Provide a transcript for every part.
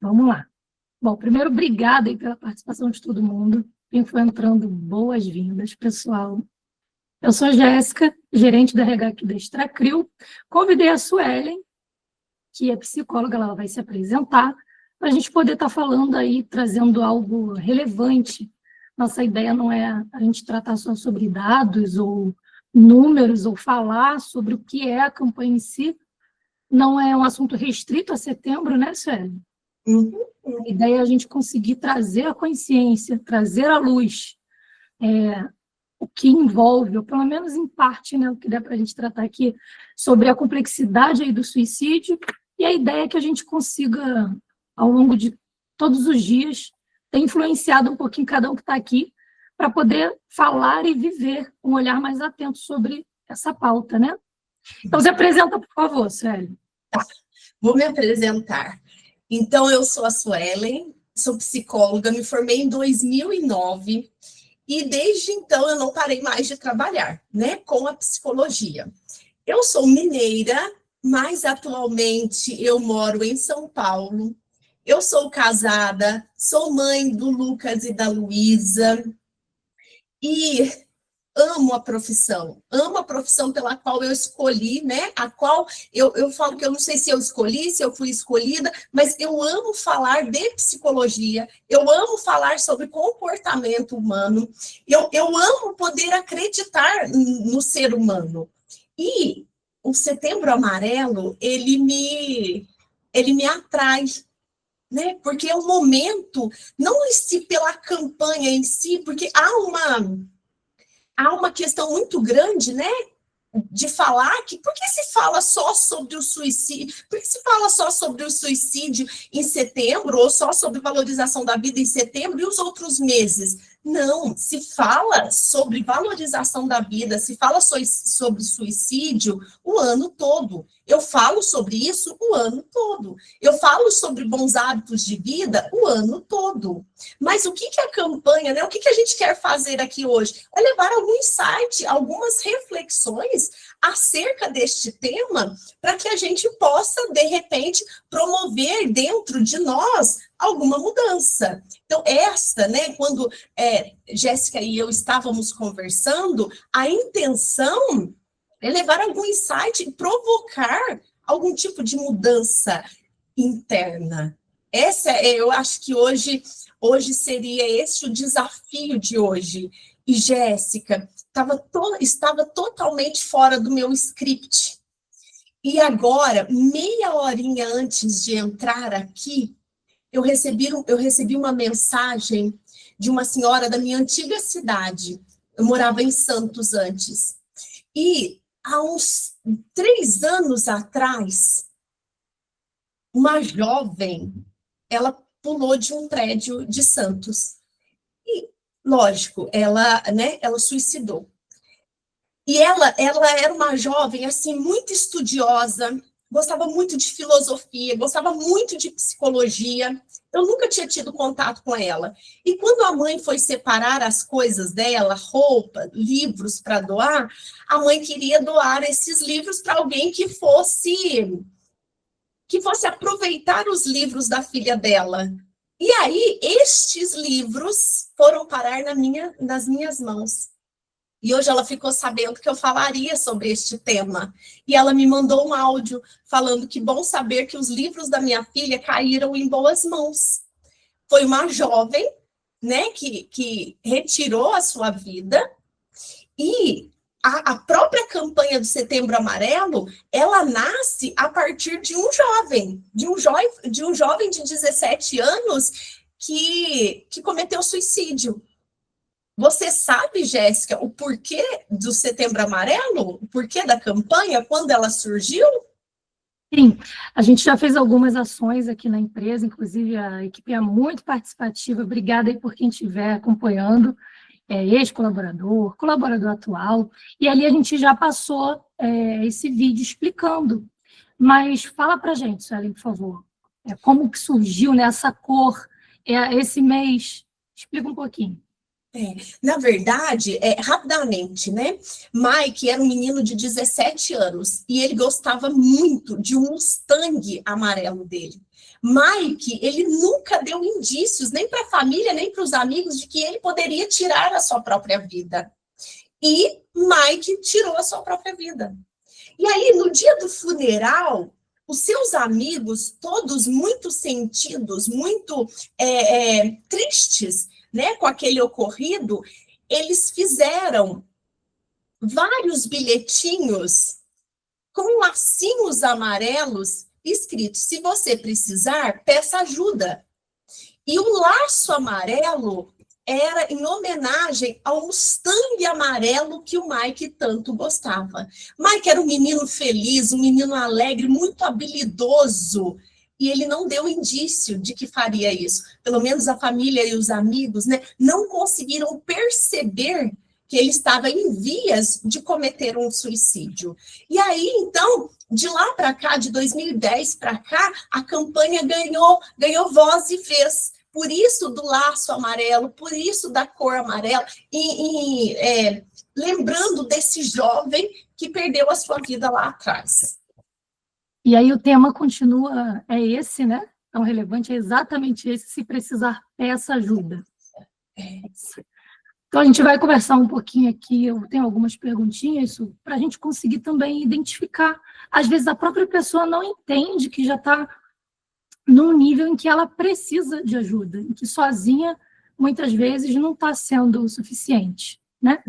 Vamos lá. Bom, primeiro, obrigada aí pela participação de todo mundo. Quem foi entrando, boas-vindas, pessoal. Eu sou a Jéssica, gerente da RH aqui da Extracrio. Convidei a Suelen, que é psicóloga, ela vai se apresentar, para a gente poder estar falando aí, trazendo algo relevante. Nossa ideia não é a gente tratar só sobre dados ou números, ou falar sobre o que é a campanha em si. Não é um assunto restrito a setembro, né, Suelen? Uhum. A ideia é a gente conseguir trazer a consciência, trazer à luz o que envolve, ou pelo menos em parte, né, o que dá para a gente tratar aqui, sobre a complexidade aí do suicídio, e a ideia é que a gente consiga, ao longo de todos os dias, ter influenciado um pouquinho cada um que está aqui, para poder falar e viver um olhar mais atento sobre essa pauta, né? Então, se apresenta, por favor, Suelen. Tá, vou me apresentar. Então, eu sou a Suelen, sou psicóloga, me formei em 2009 e desde então eu não parei mais de trabalhar, né, com a psicologia. Eu sou mineira, mas atualmente eu moro em São Paulo. Eu sou casada, sou mãe do Lucas e da Luísa e amo a profissão pela qual eu escolhi, né? A qual eu falo que eu não sei se eu escolhi, se eu fui escolhida, mas eu amo falar de psicologia, eu amo falar sobre comportamento humano, eu amo poder acreditar no ser humano. E o Setembro Amarelo, ele me atrai, né? Porque é um momento, não em si pela campanha em si, porque há uma questão muito grande, né, de falar que por que se fala só sobre o suicídio? Por que se fala só sobre o suicídio em setembro ou só sobre valorização da vida em setembro e os outros meses? Não, se fala sobre valorização da vida, se fala sobre suicídio o ano todo. Eu falo sobre isso o ano todo. Eu falo sobre bons hábitos de vida o ano todo. Mas o que a campanha, né? O que a gente quer fazer aqui hoje? É levar algum insight, algumas reflexões acerca deste tema, para que a gente possa, de repente, promover dentro de nós alguma mudança. Então, né, quando Jéssica e eu estávamos conversando, a intenção é levar algum insight e provocar algum tipo de mudança interna. Eu acho que hoje seria esse o desafio de hoje. E Jéssica estava totalmente fora do meu script. E agora, meia horinha antes de entrar aqui, eu recebi uma mensagem de uma senhora da minha antiga cidade. Eu morava em Santos antes. E há uns 3 anos atrás, uma jovem, ela pulou de um prédio de Santos. E, lógico, ela suicidou. E ela era uma jovem, assim, muito estudiosa, gostava muito de filosofia, gostava muito de psicologia. Eu nunca tinha tido contato com ela. E quando a mãe foi separar as coisas dela, roupa, livros para doar, a mãe queria doar esses livros para alguém que fosse aproveitar os livros da filha dela. E aí, estes livros foram parar nas minhas mãos. E hoje ela ficou sabendo que eu falaria sobre este tema. E ela me mandou um áudio falando que bom saber que os livros da minha filha caíram em boas mãos. Foi uma jovem, né, que retirou a sua vida. E a própria campanha do Setembro Amarelo, ela nasce a partir de um jovem, de um jovem de 17 anos que cometeu suicídio. Você sabe, Jéssica, o porquê do Setembro Amarelo? O porquê da campanha? Quando ela surgiu? Sim, a gente já fez algumas ações aqui na empresa, inclusive a equipe é muito participativa. Obrigada aí por quem estiver acompanhando, ex-colaborador, colaborador atual. E ali a gente já passou esse vídeo explicando. Mas fala para a gente, Suelen, por favor, como que surgiu, né, essa cor, esse mês? Explica um pouquinho. Na verdade, rapidamente, né? Mike era um menino de 17 anos e ele gostava muito de um Mustang amarelo dele. Mike, ele nunca deu indícios, nem para a família, nem para os amigos, de que ele poderia tirar a sua própria vida. E Mike tirou a sua própria vida. E aí, no dia do funeral, os seus amigos, todos muito sentidos, muito tristes, né, com aquele ocorrido, eles fizeram vários bilhetinhos com lacinhos amarelos escritos: se você precisar, peça ajuda. E o laço amarelo era em homenagem ao Mustang amarelo que o Mike tanto gostava. Mike era um menino feliz, um menino alegre, muito habilidoso, e ele não deu indício de que faria isso. Pelo menos a família e os amigos, né, não conseguiram perceber que ele estava em vias de cometer um suicídio. E aí, então, de lá para cá, de 2010 para cá, a campanha ganhou voz e vez. Por isso do laço amarelo, por isso da cor amarela, lembrando desse jovem que perdeu a sua vida lá atrás. E aí o tema continua, é esse, né? Tão relevante, é exatamente esse: se precisar, peça ajuda. Então, a gente vai conversar um pouquinho aqui, eu tenho algumas perguntinhas para a gente conseguir também identificar. Às vezes, a própria pessoa não entende que já está num nível em que ela precisa de ajuda, em que sozinha, muitas vezes, não está sendo o suficiente, né?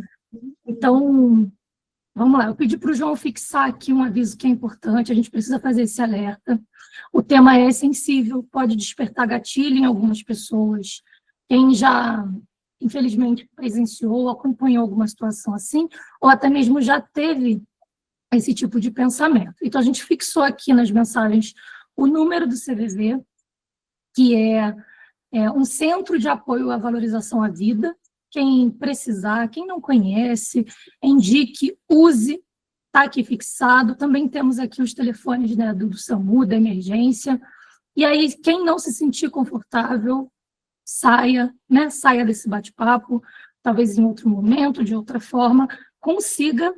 Então, vamos lá, eu pedi para o João fixar aqui um aviso que é importante, a gente precisa fazer esse alerta. O tema é sensível, pode despertar gatilho em algumas pessoas. Quem já, infelizmente, presenciou, acompanhou alguma situação assim, ou até mesmo já teve esse tipo de pensamento. Então, a gente fixou aqui nas mensagens o número do CVV, que é um centro de apoio à valorização à vida. Quem precisar, quem não conhece, indique, use, está aqui fixado. Também temos aqui os telefones, né, do SAMU, da emergência. E aí, quem não se sentir confortável, saia, né, saia desse bate-papo, talvez em outro momento, de outra forma, consiga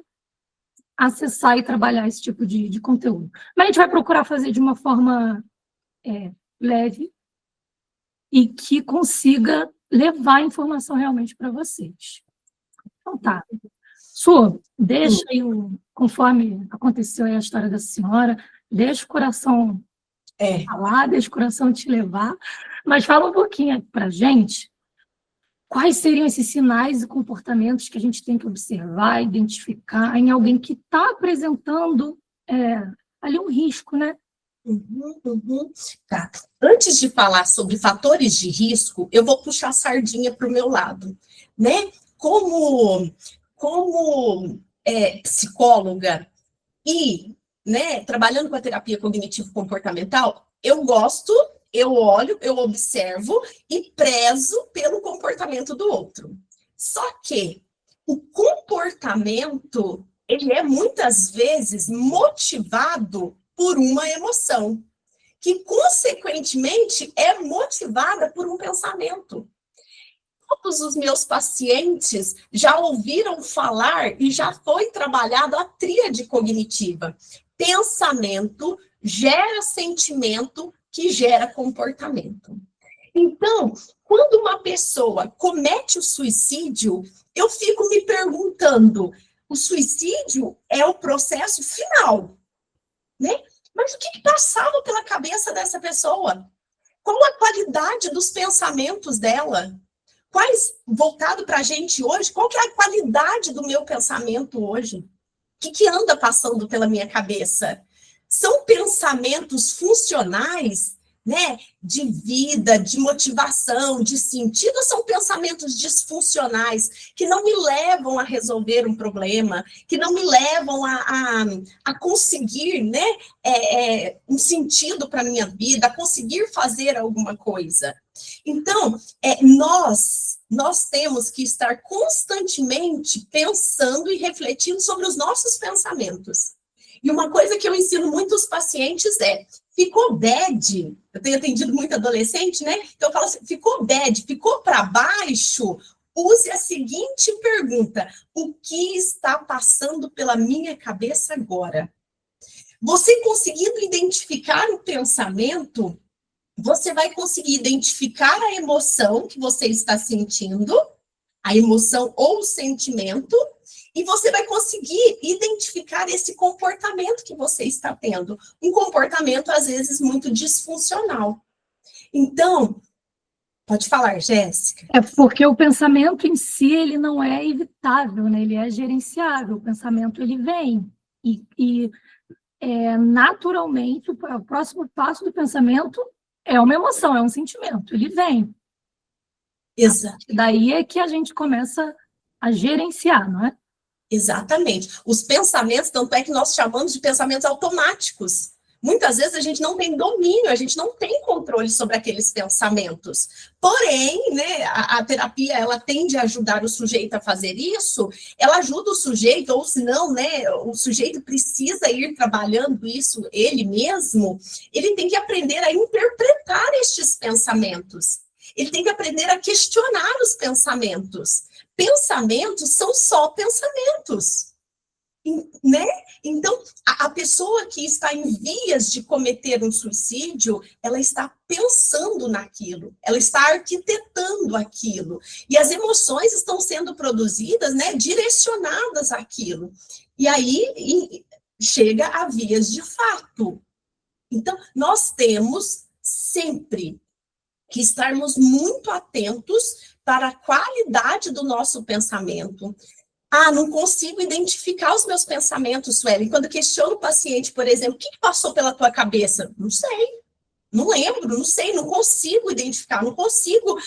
acessar e trabalhar esse tipo de conteúdo. Mas a gente vai procurar fazer de uma forma leve e que consiga levar a informação realmente para vocês. Então tá. Su, deixa aí, conforme aconteceu aí a história da senhora, deixa o coração falar, deixa o coração te levar, mas fala um pouquinho para a gente quais seriam esses sinais e comportamentos que a gente tem que observar, identificar em alguém que está apresentando ali um risco, né? Tá. Antes de falar sobre fatores de risco, eu vou puxar a sardinha para o meu lado, né? Como psicóloga e, né, trabalhando com a terapia cognitivo-comportamental, eu gosto, eu olho, eu observo e prezo pelo comportamento do outro. Só que o comportamento, ele é muitas vezes motivado por uma emoção, que consequentemente é motivada por um pensamento. Todos os meus pacientes já ouviram falar e já foi trabalhado a tríade cognitiva. Pensamento gera sentimento, que gera comportamento. Então, quando uma pessoa comete o suicídio, eu fico me perguntando, o suicídio é o processo final, né? Mas o que passava pela cabeça dessa pessoa? Qual a qualidade dos pensamentos dela? Quais, voltado para a gente hoje, qual que é a qualidade do meu pensamento hoje? O que anda passando pela minha cabeça? São pensamentos funcionais, né, de vida, de motivação, de sentido, ou são pensamentos disfuncionais que não me levam a resolver um problema, que não me levam a conseguir, né, um sentido para a minha vida, a conseguir fazer alguma coisa. Então, nós temos que estar constantemente pensando e refletindo sobre os nossos pensamentos. E uma coisa que eu ensino muitos pacientes ficou bad, eu tenho atendido muito adolescente, né? Então eu falo assim, ficou bad, ficou para baixo, use a seguinte pergunta: o que está passando pela minha cabeça agora? Você conseguindo identificar o pensamento, você vai conseguir identificar a emoção que você está sentindo, a emoção ou o sentimento, e você vai conseguir identificar esse comportamento que você está tendo. Um comportamento, às vezes, muito disfuncional. Então, pode falar, Jéssica. É porque o pensamento em si, ele não é evitável, né? Ele é gerenciável. O pensamento, ele vem. Naturalmente, o próximo passo do pensamento é uma emoção, é um sentimento. Ele vem. Exato. Daí é que a gente começa a gerenciar, não é? Exatamente. Os pensamentos, tanto é que nós chamamos de pensamentos automáticos. Muitas vezes a gente não tem domínio, a gente não tem controle sobre aqueles pensamentos. Porém, né, a terapia, ela tende a ajudar o sujeito a fazer isso, ela ajuda o sujeito, ou se não, né, o sujeito precisa ir trabalhando isso ele mesmo, ele tem que aprender a interpretar estes pensamentos. Ele tem que aprender a questionar os pensamentos. Pensamentos são só pensamentos, né? Então, a pessoa que está em vias de cometer um suicídio, ela está pensando naquilo, ela está arquitetando aquilo, e as emoções estão sendo produzidas, né, direcionadas àquilo. E aí chega a vias de fato. Então, nós temos sempre que estarmos muito atentos para a qualidade do nosso pensamento. Não consigo identificar os meus pensamentos, Suelen. Quando questiono o paciente, por exemplo, o que passou pela tua cabeça? Não sei, não lembro, não sei, não consigo identificar, não consigo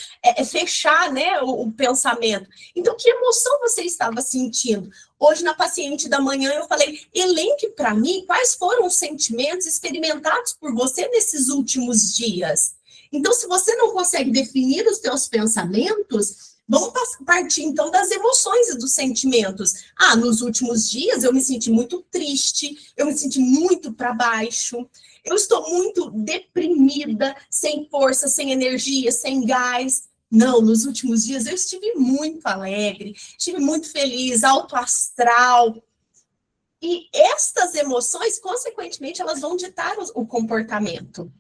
fechar, né, o pensamento. Então, que emoção você estava sentindo? Hoje, na paciente da manhã, eu falei, elenque para mim quais foram os sentimentos experimentados por você nesses últimos dias. Então, se você não consegue definir os seus pensamentos, vamos partir, então, das emoções e dos sentimentos. Nos últimos dias eu me senti muito triste, eu me senti muito para baixo, eu estou muito deprimida, sem força, sem energia, sem gás. Não, nos últimos dias eu estive muito alegre, estive muito feliz, alto astral. E estas emoções, consequentemente, elas vão ditar o comportamento.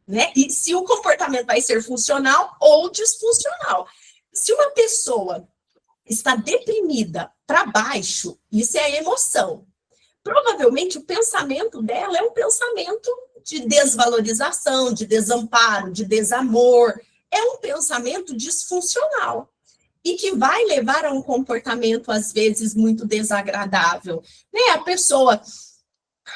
Né? E se o comportamento vai ser funcional ou disfuncional. Se uma pessoa está deprimida para baixo, isso é emoção. Provavelmente o pensamento dela é um pensamento de desvalorização, de desamparo, de desamor. É um pensamento disfuncional e que vai levar a um comportamento, às vezes, muito desagradável. Né? A pessoa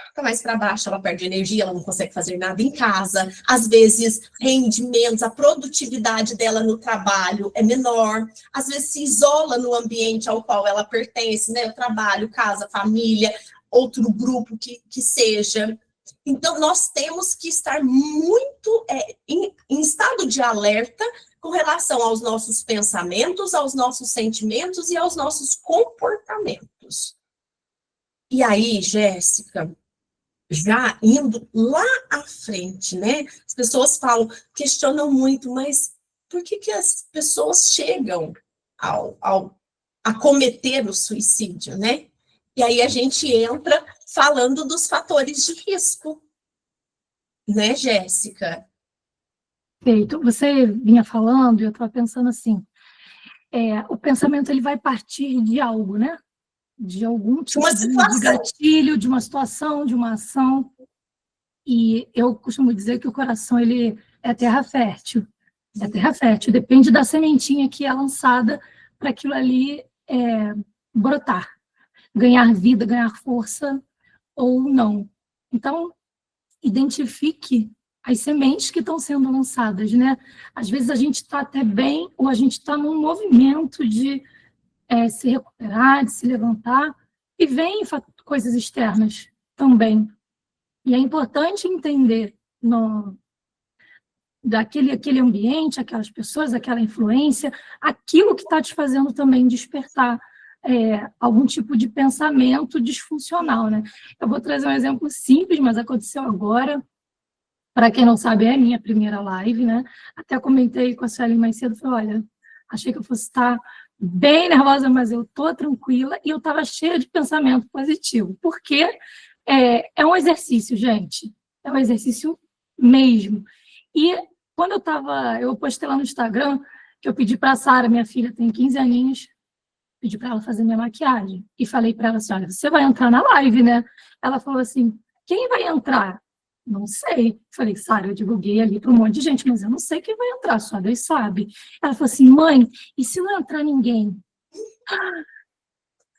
fica mais para baixo, ela perde energia, ela não consegue fazer nada em casa, às vezes rende menos, a produtividade dela no trabalho é menor, às vezes se isola no ambiente ao qual ela pertence, né? Trabalho, casa, família, outro grupo que seja. Então, nós temos que estar muito em estado de alerta com relação aos nossos pensamentos, aos nossos sentimentos e aos nossos comportamentos. E aí, Jéssica, já indo lá à frente, né? As pessoas falam, questionam muito, mas por que as pessoas chegam a cometer o suicídio, né? E aí a gente entra falando dos fatores de risco, né, Jéssica? Perfeito. Você vinha falando e eu estava pensando assim, o pensamento ele vai partir de algo, né? De algum tipo Uma situação. de gatilho, de uma situação, de uma ação. E eu costumo dizer que o coração ele é terra fértil. É terra fértil, depende da sementinha que é lançada para aquilo ali brotar, ganhar vida, ganhar força ou não. Então, identifique as sementes que estão sendo lançadas, né? Às vezes a gente está até bem, ou a gente está num movimento de se recuperar, de se levantar, e vem coisas externas também. E é importante entender aquele ambiente, aquelas pessoas, aquela influência, aquilo que está te fazendo também despertar algum tipo de pensamento disfuncional, né? Eu vou trazer um exemplo simples, mas aconteceu agora. Para quem não sabe, é a minha primeira live, né? Até comentei com a Suelen mais cedo, falei, olha, achei que eu fosse estar bem nervosa, mas eu estou tranquila, e eu estava cheia de pensamento positivo, porque é um exercício, gente, é um exercício mesmo. E Quando eu postei lá no Instagram, que eu pedi para a Sara, minha filha tem 15 aninhos, pedi para ela fazer minha maquiagem. E falei para ela assim, olha, você vai entrar na live, né? Ela falou assim, quem vai entrar? Não sei. Falei, Sara, eu divulguei ali para um monte de gente, mas eu não sei quem vai entrar, só Deus sabe. Ela falou assim, mãe, e se não entrar ninguém?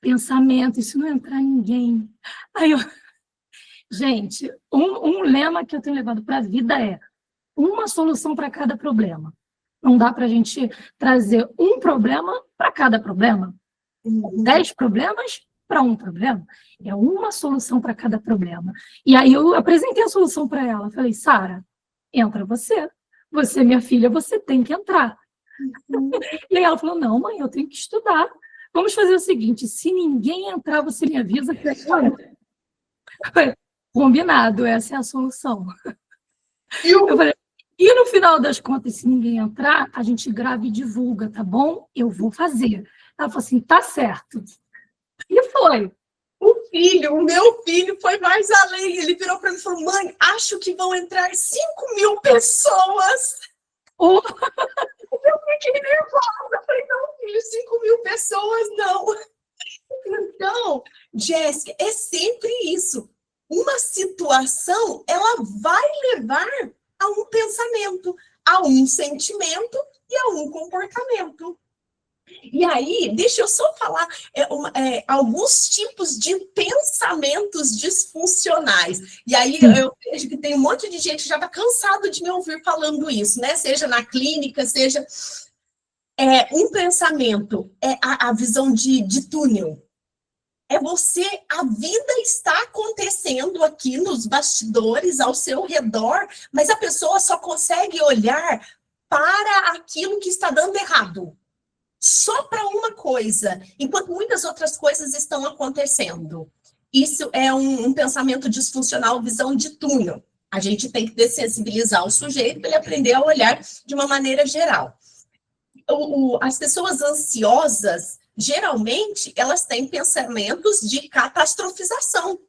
Pensamento, e se não entrar ninguém? Aí eu, gente, um lema que eu tenho levado para a vida é uma solução para cada problema. Não dá para a gente trazer um problema para cada problema. 10 problemas para um problema. É uma solução para cada problema. E aí eu apresentei a solução para ela. Falei, Sara, entra você. Você, minha filha, você tem que entrar. E aí ela falou, não, mãe, eu tenho que estudar. Vamos fazer o seguinte, se ninguém entrar, você me avisa. Combinado, essa é a solução. Eu falei, e no final das contas, se ninguém entrar, a gente grava e divulga, tá bom? Eu vou fazer. Ela falou assim, tá certo. E foi. O meu filho foi mais além. Ele virou para mim e falou, mãe, acho que vão entrar 5.000 pessoas. Oh. Eu fiquei nervosa. Eu falei, não, filho, 5.000 pessoas, não. Então, Jéssica, é sempre isso. Uma situação, ela vai levar a um pensamento, a um sentimento e a um comportamento. E aí, deixa eu só falar alguns tipos de pensamentos disfuncionais. E aí eu vejo que tem um monte de gente que já está cansado de me ouvir falando isso, né? Seja na clínica, seja um pensamento, a visão de túnel. É você, a vida está acontecendo aqui nos bastidores, ao seu redor, mas a pessoa só consegue olhar para aquilo que está dando errado. Só para uma coisa, enquanto muitas outras coisas estão acontecendo. Isso é um pensamento disfuncional, visão de túnel. A gente tem que dessensibilizar o sujeito para ele aprender a olhar de uma maneira geral. As pessoas ansiosas, geralmente, elas têm pensamentos de catastrofização.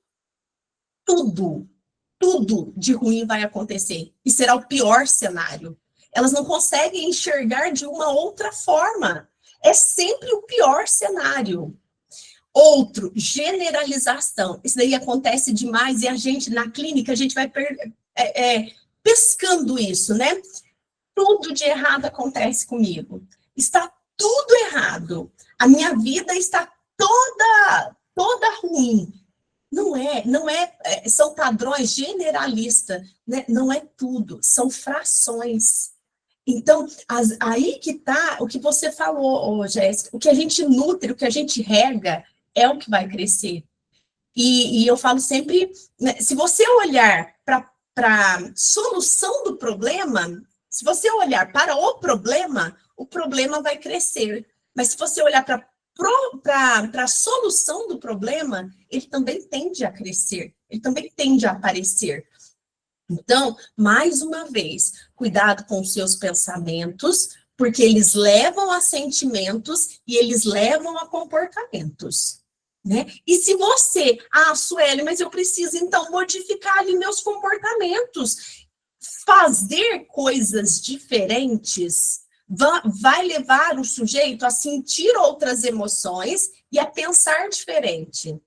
Tudo de ruim vai acontecer. E será o pior cenário. Elas não conseguem enxergar de uma outra forma. É sempre o pior cenário. Outro, generalização. Isso daí acontece demais e a gente, na clínica, a gente vai pescando isso, né? Tudo de errado acontece comigo. Está tudo errado. A minha vida está toda ruim. Não são padrões generalistas, né? Não é tudo, são frações. Então, aí que está o que você falou, Jéssica, o que a gente nutre, o que a gente rega, é o que vai crescer. E eu falo sempre, né, se você olhar para a solução do problema, se você olhar para o problema vai crescer. Mas se você olhar para a solução do problema, ele também tende a crescer, ele também tende a aparecer. Então, mais uma vez, cuidado com os seus pensamentos, porque eles levam a sentimentos e eles levam a comportamentos, né? E se você, Sueli, mas eu preciso então modificar ali meus comportamentos, fazer coisas diferentes, vai levar o sujeito a sentir outras emoções e a pensar diferente.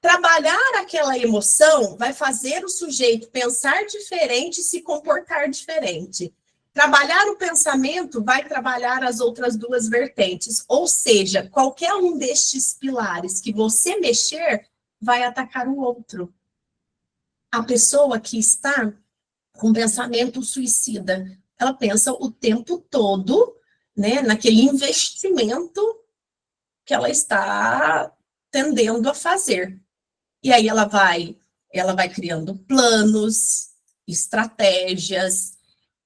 Trabalhar aquela emoção vai fazer o sujeito pensar diferente e se comportar diferente. Trabalhar o pensamento vai trabalhar as outras duas vertentes. Ou seja, qualquer um destes pilares que você mexer, vai atacar o outro. A pessoa que está com pensamento suicida, ela pensa o tempo todo, né, naquele investimento que ela está tendendo a fazer. E aí ela vai criando planos, estratégias,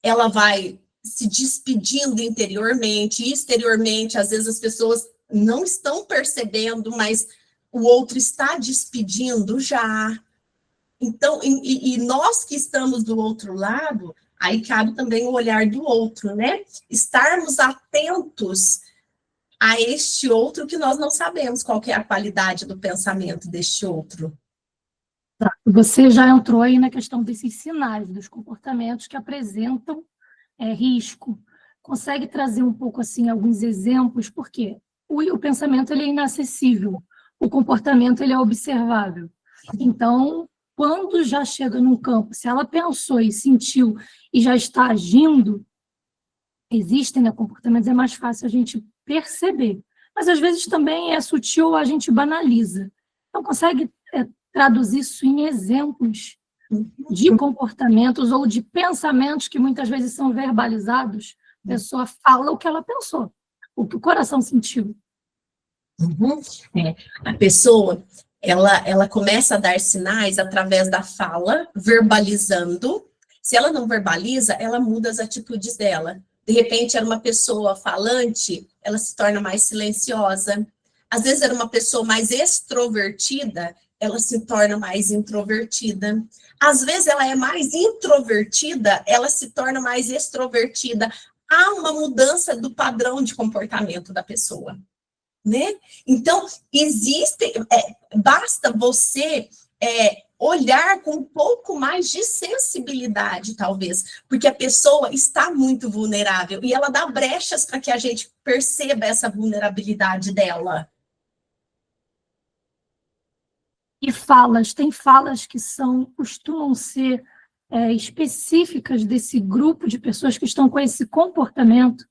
ela vai se despedindo interiormente e exteriormente. Às vezes as pessoas não estão percebendo, mas o outro está despedindo já. Então, e nós que estamos do outro lado, aí cabe também o olhar do outro, né? Estarmos atentos a este outro que nós não sabemos qual que é a qualidade do pensamento deste outro. Você já entrou aí na questão desses sinais, dos comportamentos que apresentam risco? Consegue trazer um pouco, assim, alguns exemplos? Porque o pensamento ele é inacessível, o comportamento ele é observável. Então, quando já chega num campo, se ela pensou e sentiu e já está agindo, existem, né, comportamentos, é mais fácil a gente perceber. Mas, às vezes, também é sutil, a gente banaliza. Então, consegue traduzir isso em exemplos de comportamentos ou de pensamentos que muitas vezes são verbalizados? A pessoa fala o que ela pensou, o que o coração sentiu. A pessoa, ela começa a dar sinais através da fala, verbalizando. Se ela não verbaliza, ela muda as atitudes dela. De repente, era uma pessoa falante, ela se torna mais silenciosa. Às vezes, era uma pessoa mais extrovertida, ela se torna mais introvertida. Às vezes, ela é mais introvertida, ela se torna mais extrovertida. Há uma mudança do padrão de comportamento da pessoa, né? Então, basta você olhar com um pouco mais de sensibilidade, talvez, porque a pessoa está muito vulnerável e ela dá brechas para que a gente perceba essa vulnerabilidade dela. E tem falas que costumam ser específicas desse grupo de pessoas que estão com esse comportamento.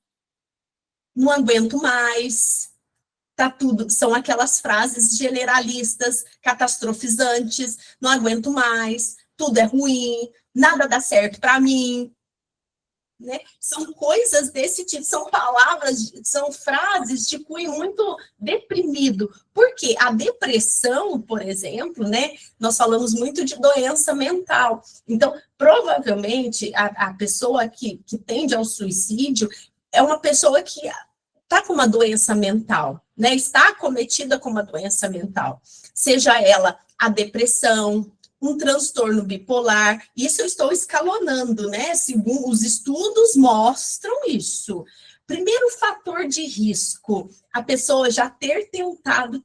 Não aguento mais. Tá tudo, são aquelas frases generalistas, catastrofizantes, não aguento mais, tudo é ruim, nada dá certo para mim, né? São coisas desse tipo, são palavras, são frases de cunho muito deprimido. Porque a depressão, por exemplo, né? Nós falamos muito de doença mental. Então, provavelmente, a pessoa que tende ao suicídio é uma pessoa que está com uma doença mental, né? Está acometida com uma doença mental. Seja ela a depressão, um transtorno bipolar, isso eu estou escalonando, né? Segundo os estudos mostram isso. Primeiro fator de risco, a pessoa já ter tentado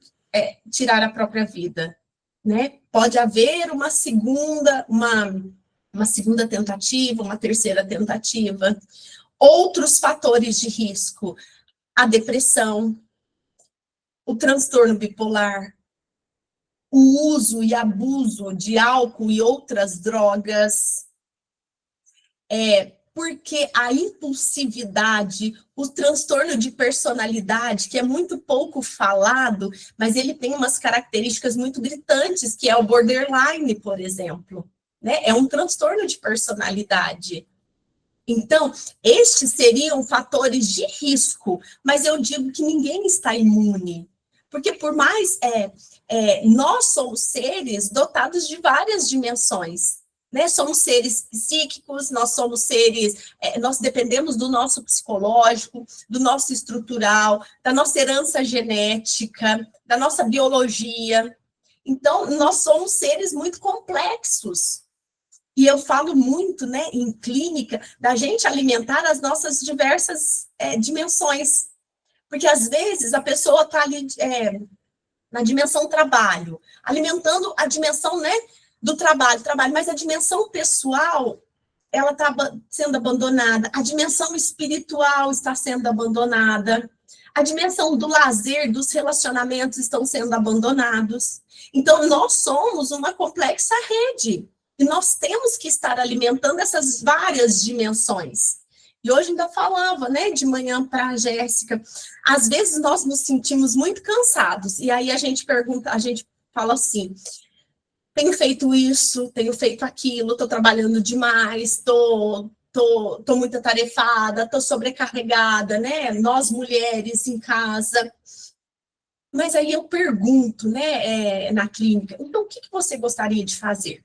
tirar a própria vida, né? Pode haver uma segunda tentativa, uma terceira tentativa. Outros fatores de risco, a depressão, o transtorno bipolar, o uso e abuso de álcool e outras drogas, porque a impulsividade, o transtorno de personalidade, que é muito pouco falado, mas ele tem umas características muito gritantes, que é o borderline, por exemplo, né? É um transtorno de personalidade. Então, estes seriam fatores de risco, mas eu digo que ninguém está imune, porque por mais nós somos seres dotados de várias dimensões, né? Somos seres psíquicos, nós somos seres, nós dependemos do nosso psicológico, do nosso estrutural, da nossa herança genética, da nossa biologia. Então, nós somos seres muito complexos. E eu falo muito, né, em clínica, da gente alimentar as nossas diversas dimensões. Porque, às vezes, a pessoa está ali na dimensão trabalho, alimentando a dimensão, né, do trabalho, mas a dimensão pessoal, ela está sendo abandonada. A dimensão espiritual está sendo abandonada. A dimensão do lazer, dos relacionamentos estão sendo abandonados. Então, nós somos uma complexa rede. E nós temos que estar alimentando essas várias dimensões. E hoje ainda falava, né, de manhã para a Jéssica, às vezes nós nos sentimos muito cansados, e aí a gente fala assim, tenho feito isso, tenho feito aquilo, estou trabalhando demais, estou muito atarefada, estou sobrecarregada, né, nós mulheres em casa. Mas aí eu pergunto, né, na clínica, então o que você gostaria de fazer?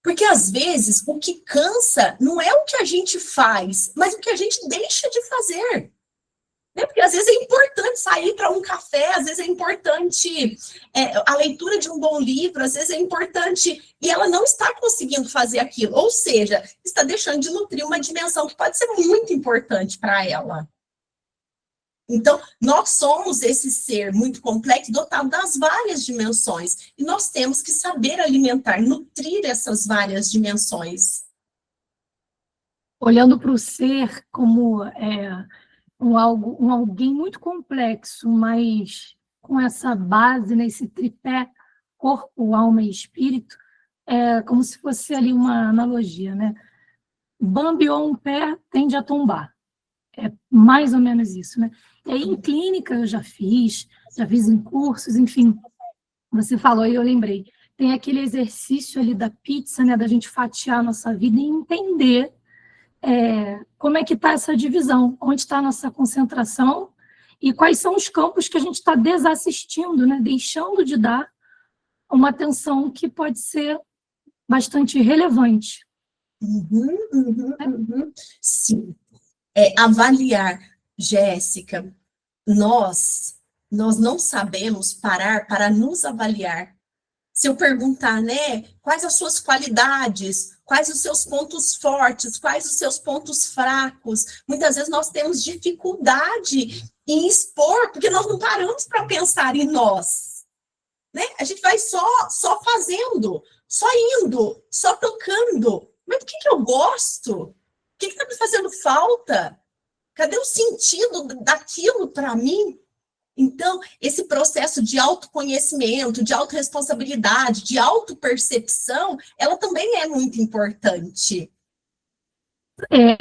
Porque, às vezes, o que cansa não é o que a gente faz, mas o que a gente deixa de fazer. Né? Porque, às vezes, é importante sair para um café, às vezes é importante a leitura de um bom livro, às vezes é importante, e ela não está conseguindo fazer aquilo. Ou seja, está deixando de nutrir uma dimensão que pode ser muito importante para ela. Então, nós somos esse ser muito complexo, dotado das várias dimensões. E nós temos que saber alimentar, nutrir essas várias dimensões. olhando para o ser como um alguém muito complexo, mas com essa base, né, esse tripé corpo, alma e espírito, é como se fosse ali uma analogia, né? Bambeou um pé, tende a tombar. É mais ou menos isso, né? E aí, em clínica, eu já fiz em cursos, enfim. Você falou e eu lembrei. Tem aquele exercício ali da pizza, né? Da gente fatiar a nossa vida e entender como é que está essa divisão, onde está a nossa concentração e quais são os campos que a gente está desassistindo, né? Deixando de dar uma atenção que pode ser bastante relevante. Sim. Avaliar, Jéssica, nós não sabemos parar para nos avaliar. Se eu perguntar, né, quais as suas qualidades, quais os seus pontos fortes, quais os seus pontos fracos, muitas vezes nós temos dificuldade em expor, porque nós não paramos para pensar em nós, né? A gente vai só fazendo, só indo, só tocando. Mas do que eu gosto? O que está me fazendo falta? Cadê o sentido daquilo para mim? Então, esse processo de autoconhecimento, de autorresponsabilidade, de autopercepção, ela também é muito importante.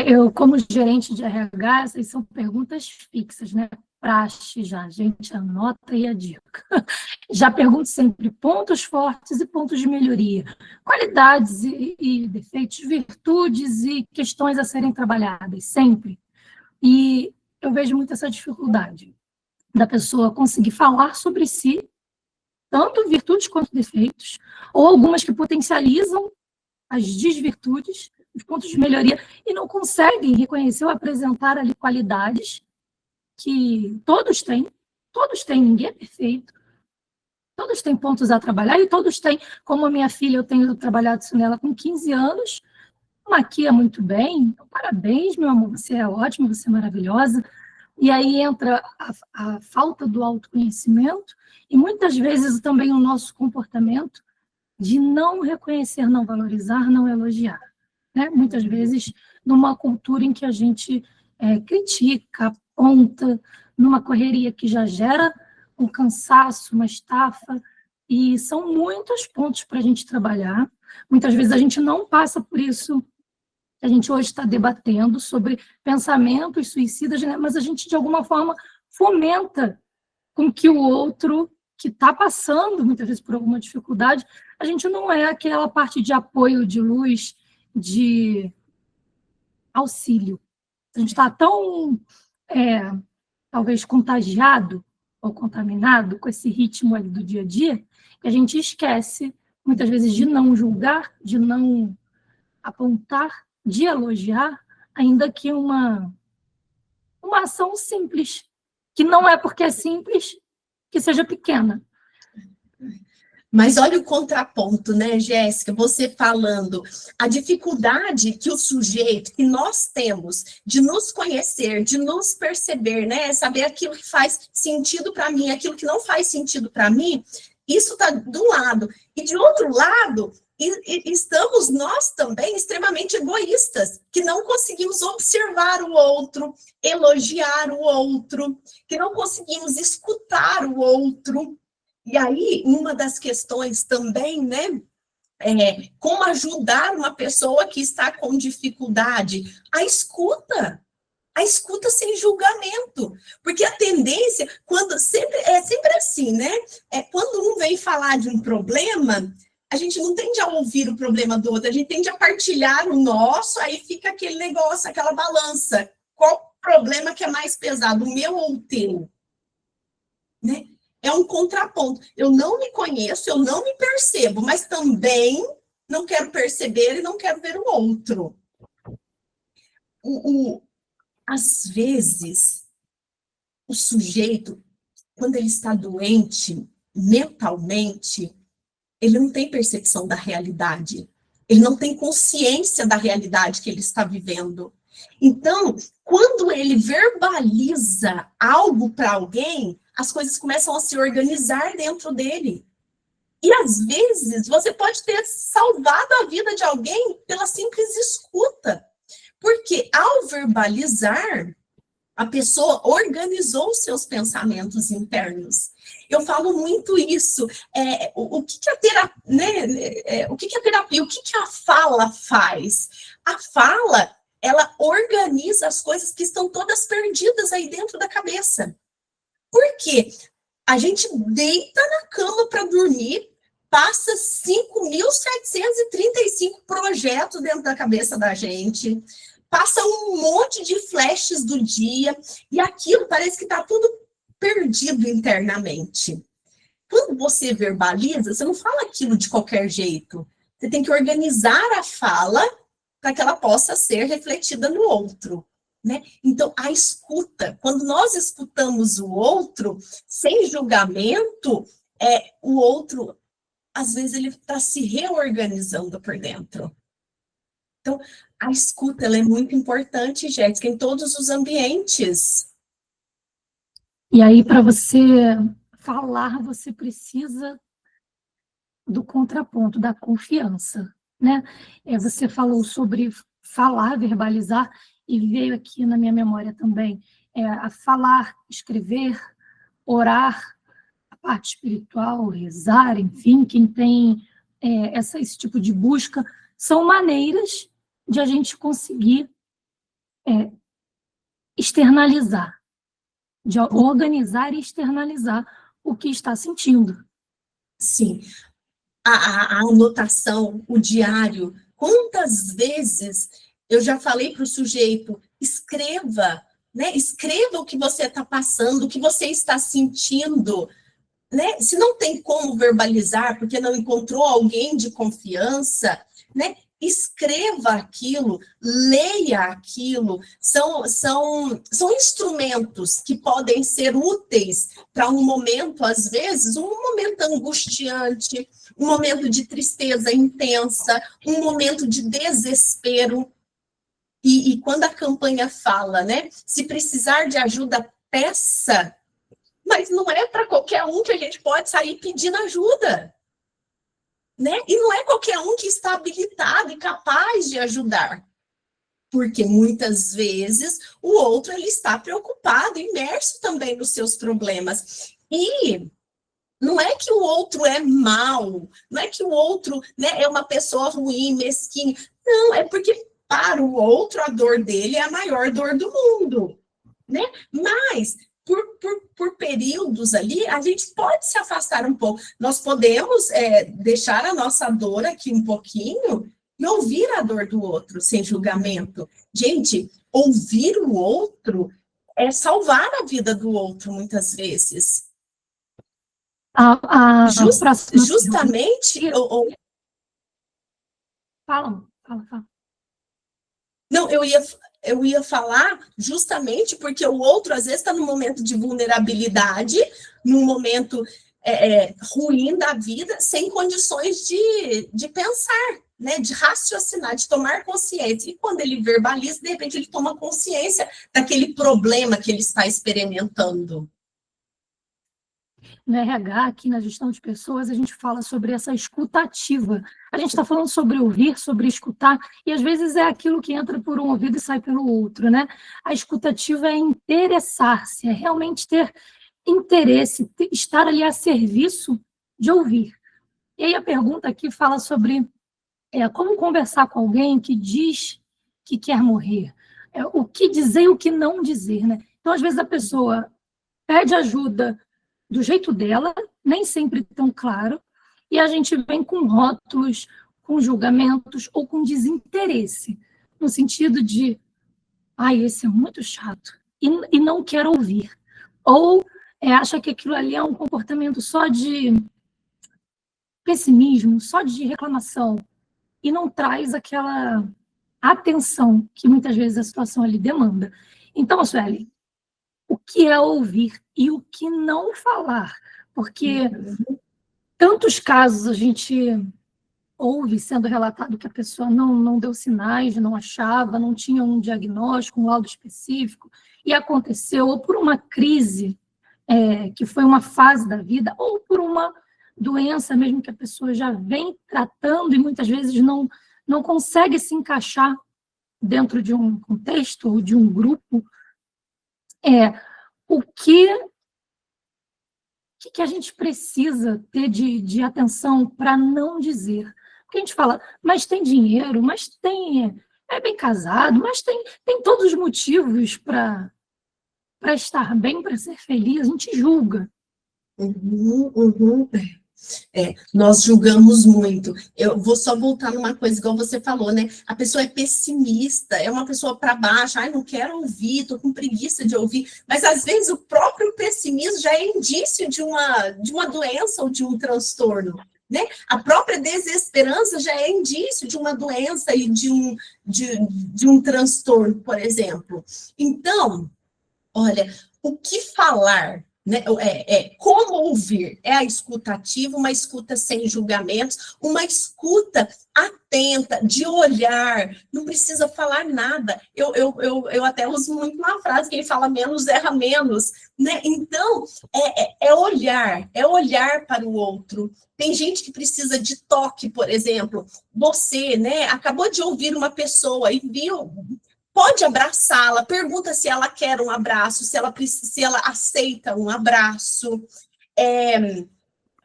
Eu, como gerente de RH, essas são perguntas fixas, né? Praxe já, a gente anota e a dica. Já pergunto sempre pontos fortes e pontos de melhoria, qualidades e defeitos, virtudes e questões a serem trabalhadas, sempre. E eu vejo muito essa dificuldade da pessoa conseguir falar sobre si, tanto virtudes quanto defeitos, ou algumas que potencializam as desvirtudes, os pontos de melhoria, e não conseguem reconhecer ou apresentar ali qualidades que todos têm, ninguém é perfeito, todos têm pontos a trabalhar, e todos têm, como a minha filha, eu tenho trabalhado isso nela com 15 anos, maquia muito bem, então, parabéns, meu amor, você é ótima, você é maravilhosa. E aí entra a falta do autoconhecimento e muitas vezes também o nosso comportamento de não reconhecer, não valorizar, não elogiar, né? Muitas vezes numa cultura em que a gente critica, aponta, numa correria que já gera um cansaço, uma estafa, e são muitos pontos para a gente trabalhar. Muitas vezes a gente não passa por isso. A gente hoje está debatendo sobre pensamentos suicidas, né? Mas a gente, de alguma forma, fomenta com que o outro, que está passando, muitas vezes, por alguma dificuldade, a gente não é aquela parte de apoio, de luz, de auxílio. A gente está tão, talvez, contagiado ou contaminado com esse ritmo ali do dia a dia, que a gente esquece, muitas vezes, de não julgar, de não apontar, de elogiar, ainda que uma ação simples, que não é porque é simples que seja pequena. Mas olha o contraponto, né, Jéssica? Você falando a dificuldade que o sujeito, que nós temos de nos conhecer, de nos perceber, né? Saber aquilo que faz sentido para mim, aquilo que não faz sentido para mim, isso está do lado. E de outro lado, estamos nós também extremamente egoístas, que não conseguimos observar o outro, elogiar o outro, que não conseguimos escutar o outro. E aí, uma das questões também, né, como ajudar uma pessoa que está com dificuldade? A escuta sem julgamento, porque a tendência, é sempre assim, né? Quando um vem falar de um problema, a gente não tende a ouvir o problema do outro, a gente tende a partilhar o nosso, aí fica aquele negócio, aquela balança. Qual problema que é mais pesado, o meu ou o teu? Né? É um contraponto. Eu não me conheço, eu não me percebo, mas também não quero perceber e não quero ver o outro. Às vezes, o sujeito, quando ele está doente mentalmente, ele não tem percepção da realidade. Ele não tem consciência da realidade que ele está vivendo. Então, quando ele verbaliza algo para alguém, as coisas começam a se organizar dentro dele. E, às vezes, você pode ter salvado a vida de alguém pela simples escuta. Porque ao verbalizar, a pessoa organizou os seus pensamentos internos. Eu falo muito isso. O que a terapia, né? O que a terapia, o que a fala faz? A fala, ela organiza as coisas que estão todas perdidas aí dentro da cabeça. Por quê? A gente deita na cama para dormir, passa 5.735 projetos dentro da cabeça da gente, passa um monte de flashes do dia, e aquilo parece que está tudo perdido internamente. Quando você verbaliza, você não fala aquilo de qualquer jeito. Você tem que organizar a fala para que ela possa ser refletida no outro. Né? Então, a escuta, quando nós escutamos o outro, sem julgamento, o outro, às vezes, ele está se reorganizando por dentro. Então, a escuta, ela é muito importante, Jéssica, em todos os ambientes. E aí, para você falar, você precisa do contraponto, da confiança, né? Você falou sobre falar, verbalizar, e veio aqui na minha memória também a falar, escrever, orar, a parte espiritual, rezar, enfim, quem tem esse tipo de busca, são maneiras de a gente conseguir externalizar, de organizar e externalizar o que está sentindo. Sim. A anotação, o diário, quantas vezes eu já falei para o sujeito, escreva, né? Escreva o que você está passando, o que você está sentindo, né? Se não tem como verbalizar, porque não encontrou alguém de confiança, né? Escreva aquilo, leia aquilo, são instrumentos que podem ser úteis para um momento, às vezes, um momento angustiante, um momento de tristeza intensa, um momento de desespero. E quando a campanha fala, né, se precisar de ajuda, peça, mas não é para qualquer um que a gente pode sair pedindo ajuda. Né? E não é qualquer um que está habilitado e capaz de ajudar. Porque muitas vezes o outro ele está preocupado, imerso também nos seus problemas. E não é que o outro é mau, não é que o outro, né, é uma pessoa ruim, mesquinha. Não, é porque para o outro a dor dele é a maior dor do mundo. Né? Mas por períodos ali, a gente pode se afastar um pouco. Nós podemos deixar a nossa dor aqui um pouquinho e ouvir a dor do outro, sem julgamento. Gente, ouvir o outro é salvar a vida do outro, muitas vezes. Justamente... Fala. Não, eu ia falar justamente porque o outro, às vezes, está num momento de vulnerabilidade, num momento ruim da vida, sem condições de pensar, né, de raciocinar, de tomar consciência. E quando ele verbaliza, de repente, ele toma consciência daquele problema que ele está experimentando. No RH, aqui na gestão de pessoas, a gente fala sobre essa escuta ativa. A gente está falando sobre ouvir, sobre escutar, e às vezes é aquilo que entra por um ouvido e sai pelo outro, né? A escuta ativa é interessar-se, é realmente ter interesse, estar ali a serviço de ouvir. E aí a pergunta aqui fala sobre como conversar com alguém que diz que quer morrer. O que dizer e o que não dizer, né? Então, às vezes, a pessoa pede ajuda do jeito dela, nem sempre tão claro, e a gente vem com rótulos, com julgamentos ou com desinteresse, no sentido de, esse é muito chato, e não quer ouvir. Ou acha que aquilo ali é um comportamento só de pessimismo, só de reclamação, e não traz aquela atenção que muitas vezes a situação ali demanda. Então, Sueli, o que é ouvir e o que não falar? Porque tantos casos a gente ouve sendo relatado que a pessoa não deu sinais, não achava, não tinha um diagnóstico, um laudo específico, e aconteceu, ou por uma crise, que foi uma fase da vida, ou por uma doença mesmo que a pessoa já vem tratando e muitas vezes não consegue se encaixar dentro de um contexto ou de um grupo, o que a gente precisa ter de atenção para não dizer. Porque a gente fala, mas tem dinheiro, mas é bem casado, mas tem todos os motivos para estar bem, para ser feliz, a gente julga. Nós julgamos muito. Eu vou só voltar numa coisa, igual você falou, né? A pessoa é pessimista, é uma pessoa para baixo, não quero ouvir, estou com preguiça de ouvir. Mas, às vezes, o próprio pessimismo já é indício de uma doença ou de um transtorno, né? A própria desesperança já é indício de uma doença e de um transtorno, por exemplo. Então, olha, o que falar, né? Como ouvir? É a escuta ativa, uma escuta sem julgamentos, uma escuta atenta, de olhar, não precisa falar nada. Eu até uso muito uma frase, quem fala menos erra menos, né? Então, é olhar para o outro. Tem gente que precisa de toque, por exemplo. Você, né, acabou de ouvir uma pessoa e viu... Pode abraçá-la, pergunta se ela quer um abraço, se ela aceita um abraço.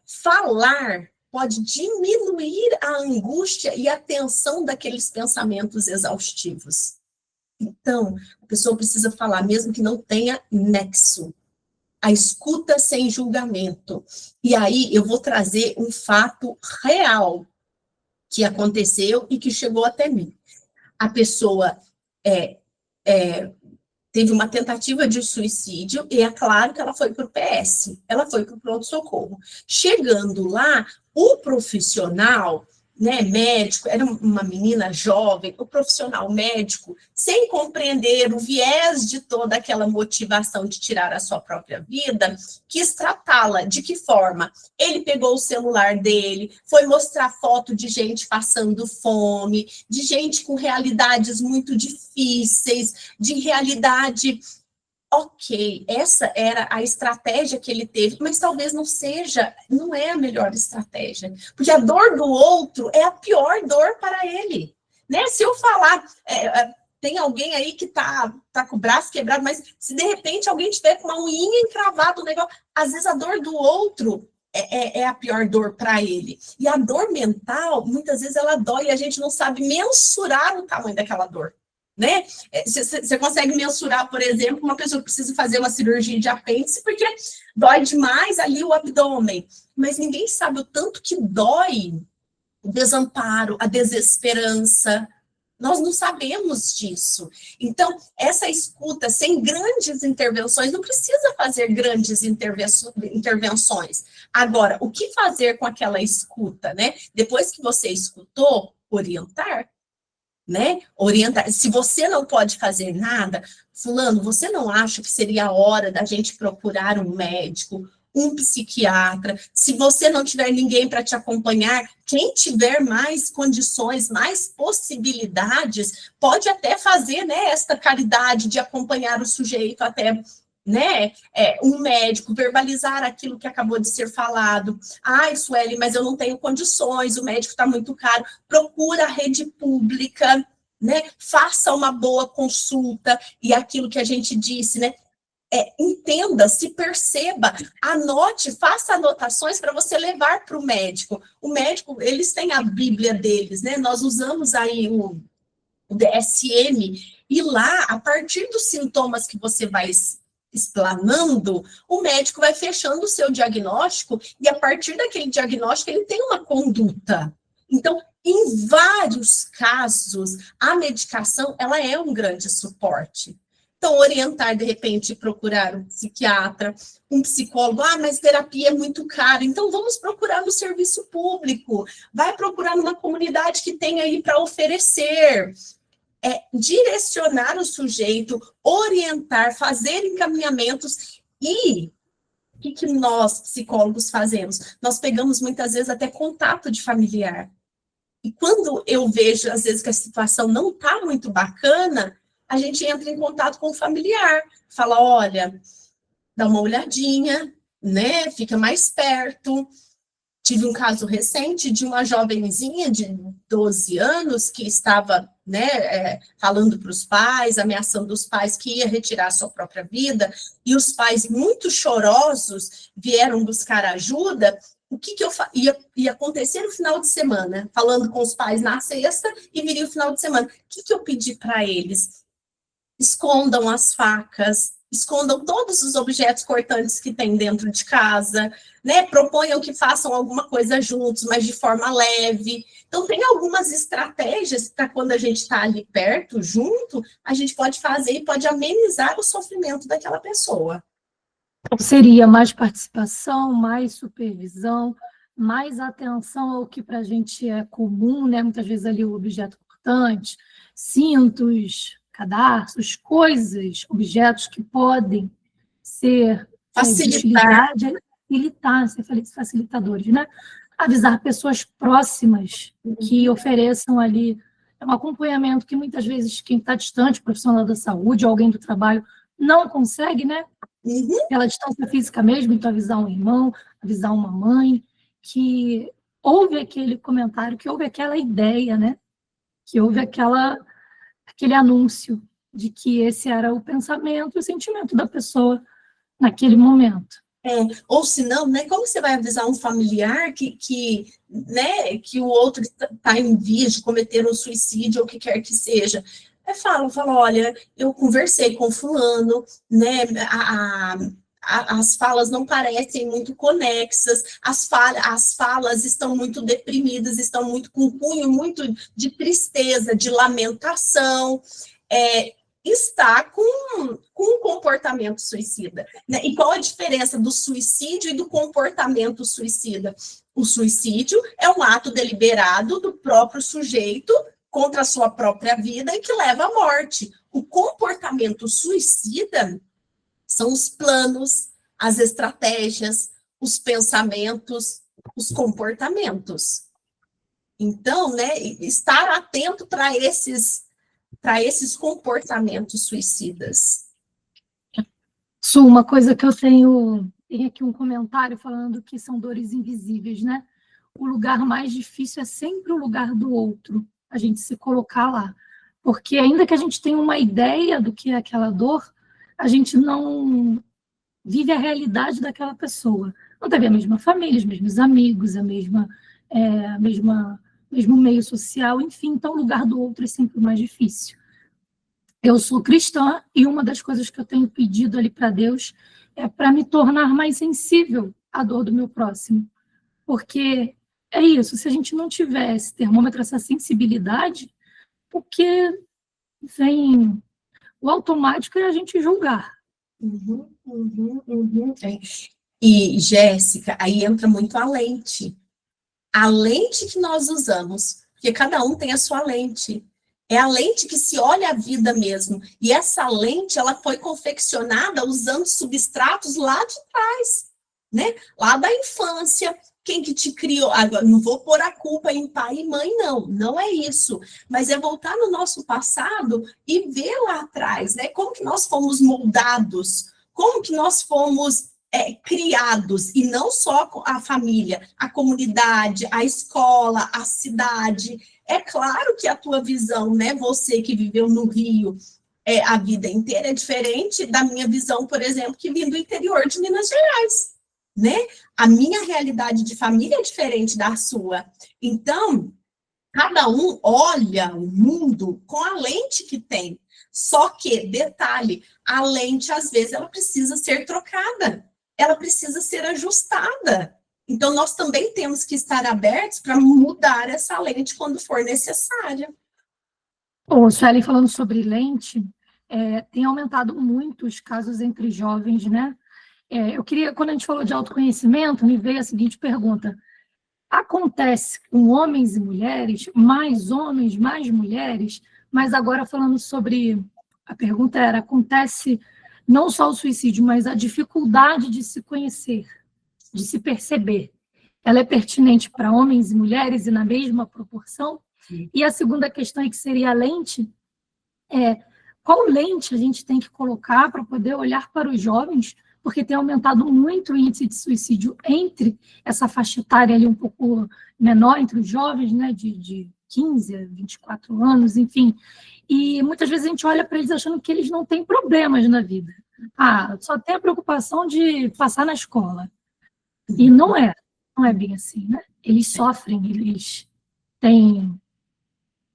Falar pode diminuir a angústia e a tensão daqueles pensamentos exaustivos. Então, a pessoa precisa falar, mesmo que não tenha nexo. A escuta sem julgamento. E aí, eu vou trazer um fato real que aconteceu e que chegou até mim. A pessoa teve uma tentativa de suicídio, e é claro que ela foi para o PS, ela foi para o pronto-socorro. Chegando lá, o profissional, né, médico, era uma menina jovem, o profissional médico, sem compreender o viés de toda aquela motivação de tirar a sua própria vida, quis tratá-la. De que forma? Ele pegou o celular dele, foi mostrar foto de gente passando fome, de gente com realidades muito difíceis, de realidade... Ok, essa era a estratégia que ele teve, mas talvez não é a melhor estratégia, porque a dor do outro é a pior dor para ele, né? Se eu falar, tem alguém aí que tá com o braço quebrado, mas se de repente alguém tiver com uma unha encravada, às vezes a dor do outro é a pior dor para ele. E a dor mental, muitas vezes ela dói e a gente não sabe mensurar o tamanho daquela dor. Né? Você consegue mensurar, por exemplo, uma pessoa que precisa fazer uma cirurgia de apêndice porque dói demais ali o abdômen, mas ninguém sabe o tanto que dói o desamparo, a desesperança. Nós não sabemos disso. Então, essa escuta sem grandes intervenções, não precisa fazer grandes intervenções. Agora, o que fazer com aquela escuta, né? Depois que você escutou, orientar. Né? Orientar. Se você não pode fazer nada, fulano, você não acha que seria a hora da gente procurar um médico, um psiquiatra? Se você não tiver ninguém para te acompanhar, quem tiver mais condições, mais possibilidades, pode até fazer, né, esta caridade de acompanhar o sujeito até, né, um médico, verbalizar aquilo que acabou de ser falado. Ai, Sueli, mas eu não tenho condições, o médico está muito caro. Procura a rede pública, né, faça uma boa consulta, e aquilo que a gente disse, né, entenda, se perceba, anote, faça anotações para você levar para o médico. O médico, eles têm a Bíblia deles, né, nós usamos aí o DSM, e lá, a partir dos sintomas que você vai explanando, o médico vai fechando o seu diagnóstico, e a partir daquele diagnóstico ele tem uma conduta. Então, em vários casos, a medicação, ela é um grande suporte. Então, orientar, de repente, procurar um psiquiatra, um psicólogo, mas terapia é muito caro, então vamos procurar no serviço público, vai procurar numa comunidade que tem aí para oferecer. Direcionar o sujeito, orientar, fazer encaminhamentos. E o que nós, psicólogos, fazemos? Nós pegamos, muitas vezes, até contato de familiar. E quando eu vejo, às vezes, que a situação não está muito bacana, a gente entra em contato com o familiar. Fala, olha, dá uma olhadinha, né? Fica mais perto. Tive um caso recente de uma jovenzinha de 12 anos que estava, né, falando para os pais, ameaçando os pais que ia retirar sua própria vida, e os pais, muito chorosos, vieram buscar ajuda. O que ia acontecer no final de semana? Falando com os pais na sexta e viria o final de semana. O que eu pedi para eles? Escondam as facas, escondam todos os objetos cortantes que tem dentro de casa, né? Proponham que façam alguma coisa juntos, mas de forma leve. Então, tem algumas estratégias para quando a gente está ali perto, junto, a gente pode fazer e pode amenizar o sofrimento daquela pessoa. Então, seria mais participação, mais supervisão, mais atenção ao que para a gente é comum, né? Muitas vezes ali o objeto cortante, cintos, cadarços, coisas, objetos que podem ser Facilitar. ser facilitadores, né? Avisar pessoas próximas que ofereçam ali um acompanhamento que muitas vezes quem está distante, profissional da saúde, alguém do trabalho, não consegue, né? Pela distância física mesmo, então avisar um irmão, avisar uma mãe, que houve aquele comentário, que houve aquela ideia, né? Que houve aquele anúncio de que esse era o pensamento e o sentimento da pessoa naquele momento. Ou se não, né, como você vai avisar um familiar né, que o outro está em vias de cometer um suicídio ou o que quer que seja? Fala, olha, eu conversei com fulano, né, as falas não parecem muito conexas, as falas estão muito deprimidas, estão muito com um cunho muito de tristeza, de lamentação, está com um comportamento suicida. Né? E qual a diferença do suicídio e do comportamento suicida? O suicídio é um ato deliberado do próprio sujeito contra a sua própria vida e que leva à morte. O comportamento suicida são os planos, as estratégias, os pensamentos, os comportamentos. Então, né, estar atento para esses comportamentos suicidas. Su, uma coisa que eu tenho aqui um comentário falando que são dores invisíveis, né? O lugar mais difícil é sempre o lugar do outro, a gente se colocar lá. Porque ainda que a gente tenha uma ideia do que é aquela dor, a gente não vive a realidade daquela pessoa. Não teve a mesma família, os mesmos amigos, mesmo meio social, enfim, então o lugar do outro é sempre o mais difícil. Eu sou cristã e uma das coisas que eu tenho pedido ali para Deus é para me tornar mais sensível à dor do meu próximo. Porque é isso, se a gente não tiver esse termômetro, essa sensibilidade, porque vem o automático é a gente julgar. E, Jéssica, aí entra muito a lente. A lente que nós usamos, porque cada um tem a sua lente. É a lente que se olha a vida mesmo. E essa lente, ela foi confeccionada usando substratos lá de trás, né? Lá da infância. Quem que te criou? Agora, não vou pôr a culpa em pai e mãe, não. Não é isso. Mas é voltar no nosso passado e ver lá atrás, né? Como que nós fomos moldados, como que nós fomos criados, e não só a família, a comunidade, a escola, a cidade. É claro que a tua visão, né? Você que viveu no Rio a vida inteira é diferente da minha visão, por exemplo, que vim do interior de Minas Gerais, né? A minha realidade de família é diferente da sua. Então, cada um olha o mundo com a lente que tem. Só que, detalhe, a lente, às vezes, ela precisa ser trocada. Ela precisa ser ajustada. Então, nós também temos que estar abertos para mudar essa lente quando for necessária. O Suelen falando sobre lente, tem aumentado muito os casos entre jovens, né? Eu queria, quando a gente falou de autoconhecimento, me veio a seguinte pergunta: acontece com homens e mulheres, mais homens, mais mulheres, mas agora falando sobre, a pergunta era, acontece não só o suicídio, mas a dificuldade de se conhecer, de se perceber, ela é pertinente para homens e mulheres e na mesma proporção? Sim. E a segunda questão, que seria a lente, qual lente a gente tem que colocar para poder olhar para os jovens? porque tem aumentado muito o índice de suicídio entre essa faixa etária ali um pouco menor, entre os jovens, né, de 15 a 24 anos, enfim. E muitas vezes a gente olha para eles achando que eles não têm problemas na vida. Ah, só tem a preocupação de passar na escola. E não é bem assim, né? Eles sofrem, eles têm...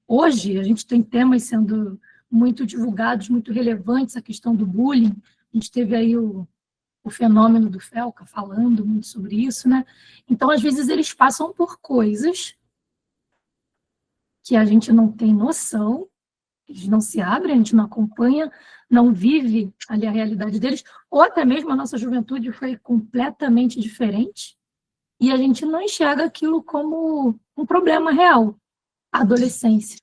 Hoje, a gente tem temas sendo muito divulgados, muito relevantes, a questão do bullying. A gente teve aí o fenômeno do Felca falando muito sobre isso, né? Então, às vezes, eles passam por coisas que a gente não tem noção, eles não se abrem, a gente não acompanha, não vive ali a realidade deles, ou até mesmo a nossa juventude foi completamente diferente, e a gente não enxerga aquilo como um problema real, a adolescência.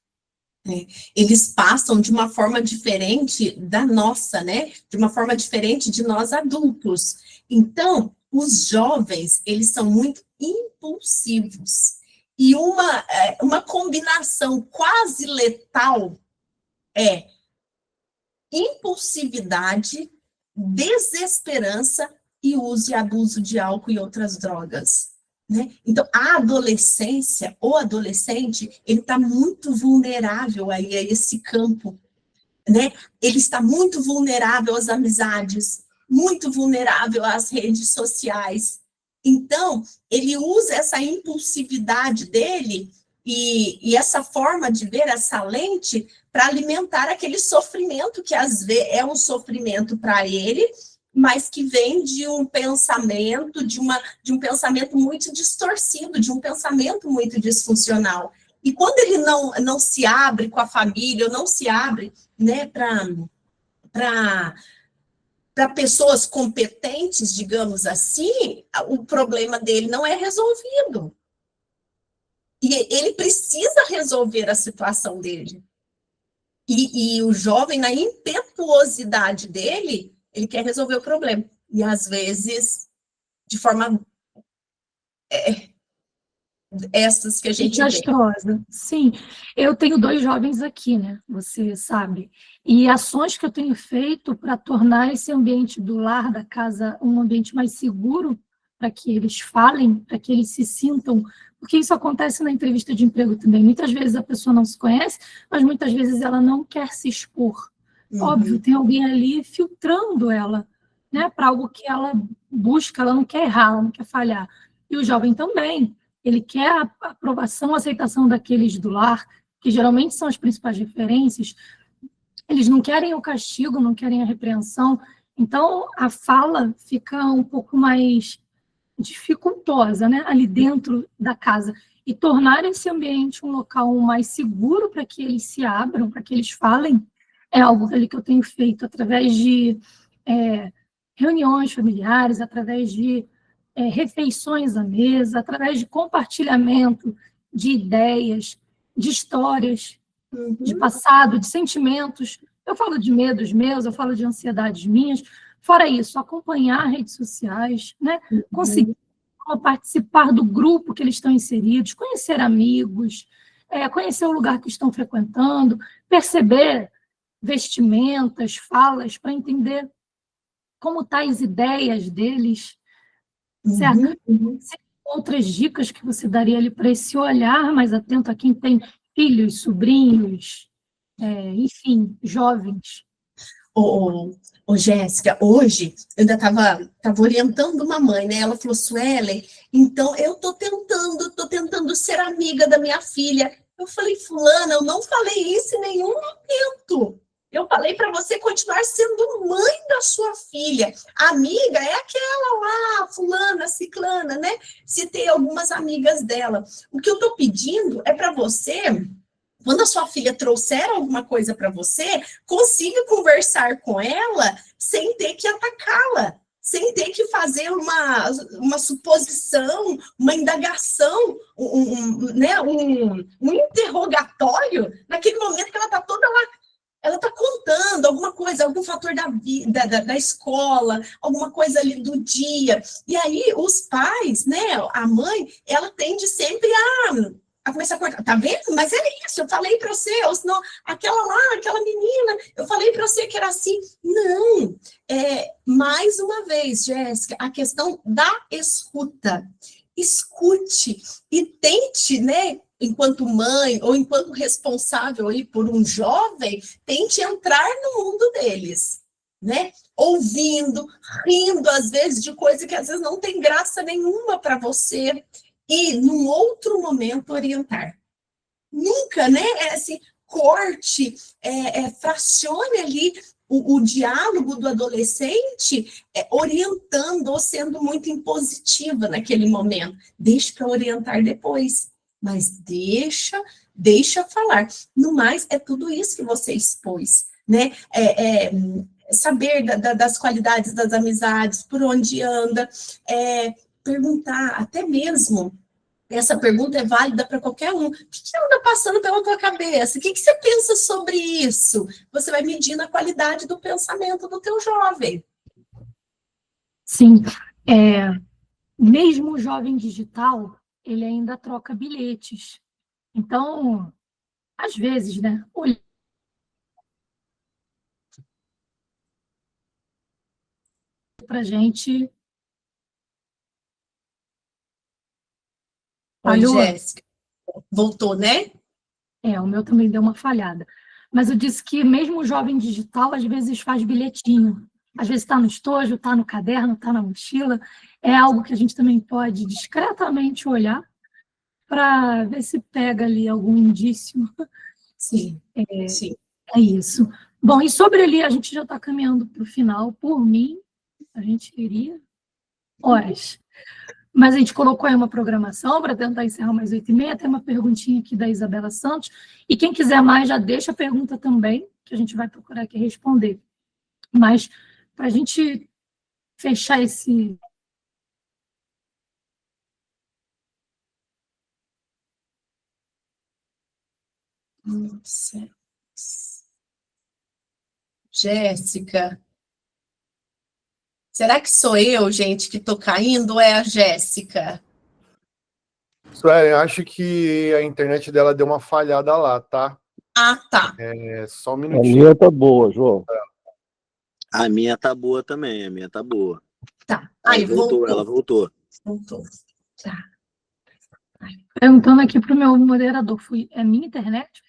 Eles passam de uma forma diferente da nossa, né? De uma forma diferente de nós adultos. Então, os jovens, eles são muito impulsivos. E uma combinação quase letal é impulsividade, desesperança e uso e abuso de álcool e outras drogas. Né? Então, a adolescência, o adolescente, ele está muito vulnerável aí a esse campo, né? Ele está muito vulnerável às amizades, muito vulnerável às redes sociais. Então, ele usa essa impulsividade dele e essa forma de ver, essa lente, para alimentar aquele sofrimento que às vezes é um sofrimento para ele, mas que vem de um pensamento, de um pensamento muito distorcido, de um pensamento muito disfuncional. E quando ele não se abre com a família, ou não se abre, né, para pessoas competentes, digamos assim, o problema dele não é resolvido. E ele precisa resolver a situação dele. E o jovem, na impetuosidade dele, ele quer resolver o problema. E, às vezes, de forma... essas que a gente desastrosa. Sim, eu tenho 2 jovens aqui, né? Você sabe. E ações que eu tenho feito para tornar esse ambiente do lar, da casa, um ambiente mais seguro, para que eles falem, para que eles se sintam... Porque isso acontece na entrevista de emprego também. Muitas vezes a pessoa não se conhece, mas muitas vezes ela não quer se expor. Óbvio, tem alguém ali filtrando ela, né, para algo que ela busca, ela não quer errar, ela não quer falhar. E o jovem também, ele quer a aprovação, a aceitação daqueles do lar, que geralmente são as principais referências, eles não querem o castigo, não querem a repreensão, então a fala fica um pouco mais dificultosa, né, ali dentro da casa, e tornar esse ambiente um local mais seguro para que eles se abram, para que eles falem, é algo que eu tenho feito através de reuniões familiares, através de refeições à mesa, através de compartilhamento de ideias, de histórias, de passado, de sentimentos. Eu falo de medos meus, eu falo de ansiedades minhas. Fora isso, acompanhar redes sociais, né? Conseguir participar do grupo que eles estão inseridos, conhecer amigos, conhecer o lugar que estão frequentando, perceber vestimentas, falas, para entender como tais ideias deles, certo? Outras dicas que você daria ali para esse olhar mais atento a quem tem filhos, sobrinhos, enfim, jovens? Jéssica, hoje eu ainda estava orientando uma mãe, né? Ela falou, Suelen, então eu estou tentando ser amiga da minha filha. Eu falei, fulana, eu não falei isso em nenhum momento. Eu falei para você continuar sendo mãe da sua filha. Amiga é aquela lá, fulana, ciclana, né? Citei algumas amigas dela. O que eu estou pedindo é para você, quando a sua filha trouxer alguma coisa para você, consiga conversar com ela sem ter que atacá-la, sem ter que fazer uma suposição, uma indagação, um interrogatório, naquele momento que ela está toda lá. Ela está contando alguma coisa, algum fator da vida, da escola, alguma coisa ali do dia. E aí, os pais, né, a mãe, ela tende sempre Ela começa a cortar, tá vendo? Mas é isso, eu falei para você, ou senão, aquela lá, aquela menina, eu falei para você que era assim. Não, mais uma vez, Jéssica, a questão da escuta. Escute e tente, né, enquanto mãe ou enquanto responsável aí por um jovem, tente entrar no mundo deles, né? Ouvindo, rindo, às vezes, de coisa que às vezes não tem graça nenhuma para você, e, num outro momento, orientar. Nunca, né? Assim, corte, fracione ali o diálogo do adolescente, orientando ou sendo muito impositiva naquele momento. Deixa para orientar depois, mas deixa falar. No mais, é tudo isso que você expôs, né? Saber das qualidades das amizades, por onde anda, perguntar, até mesmo, essa pergunta é válida para qualquer um. O que anda passando pela tua cabeça? O que você pensa sobre isso? Você vai medindo a qualidade do pensamento do teu jovem. Sim, mesmo o jovem digital, ele ainda troca bilhetes. Então, às vezes, né, olha para a gente. Oi, Falhou? Jéssica. Voltou, né? O meu também deu uma falhada. Mas eu disse que mesmo o jovem digital, às vezes faz bilhetinho. Às vezes está no estojo, está no caderno, está na mochila. É algo que a gente também pode discretamente olhar para ver se pega ali algum indício. Sim, sim. É isso. Bom, e sobre ali, a gente já está caminhando para o final. Por mim, a gente iria horas. Mas a gente colocou aí uma programação para tentar encerrar mais 8h30. Tem uma perguntinha aqui da Isabela Santos. E quem quiser mais, já deixa a pergunta também, que a gente vai procurar aqui responder. Mas, para a gente fechar esse... Nossa. Jéssica. Será que sou eu, gente, que estou caindo, ou é a Jéssica? Suelen, acho que a internet dela deu uma falhada lá, tá? Ah, tá. Só um A minutinho. minha tá boa, João. A minha tá boa também, a minha tá boa. Tá. Aí, voltou. Ela voltou. Voltou. Tá. Perguntando aqui para o meu moderador, é minha internet?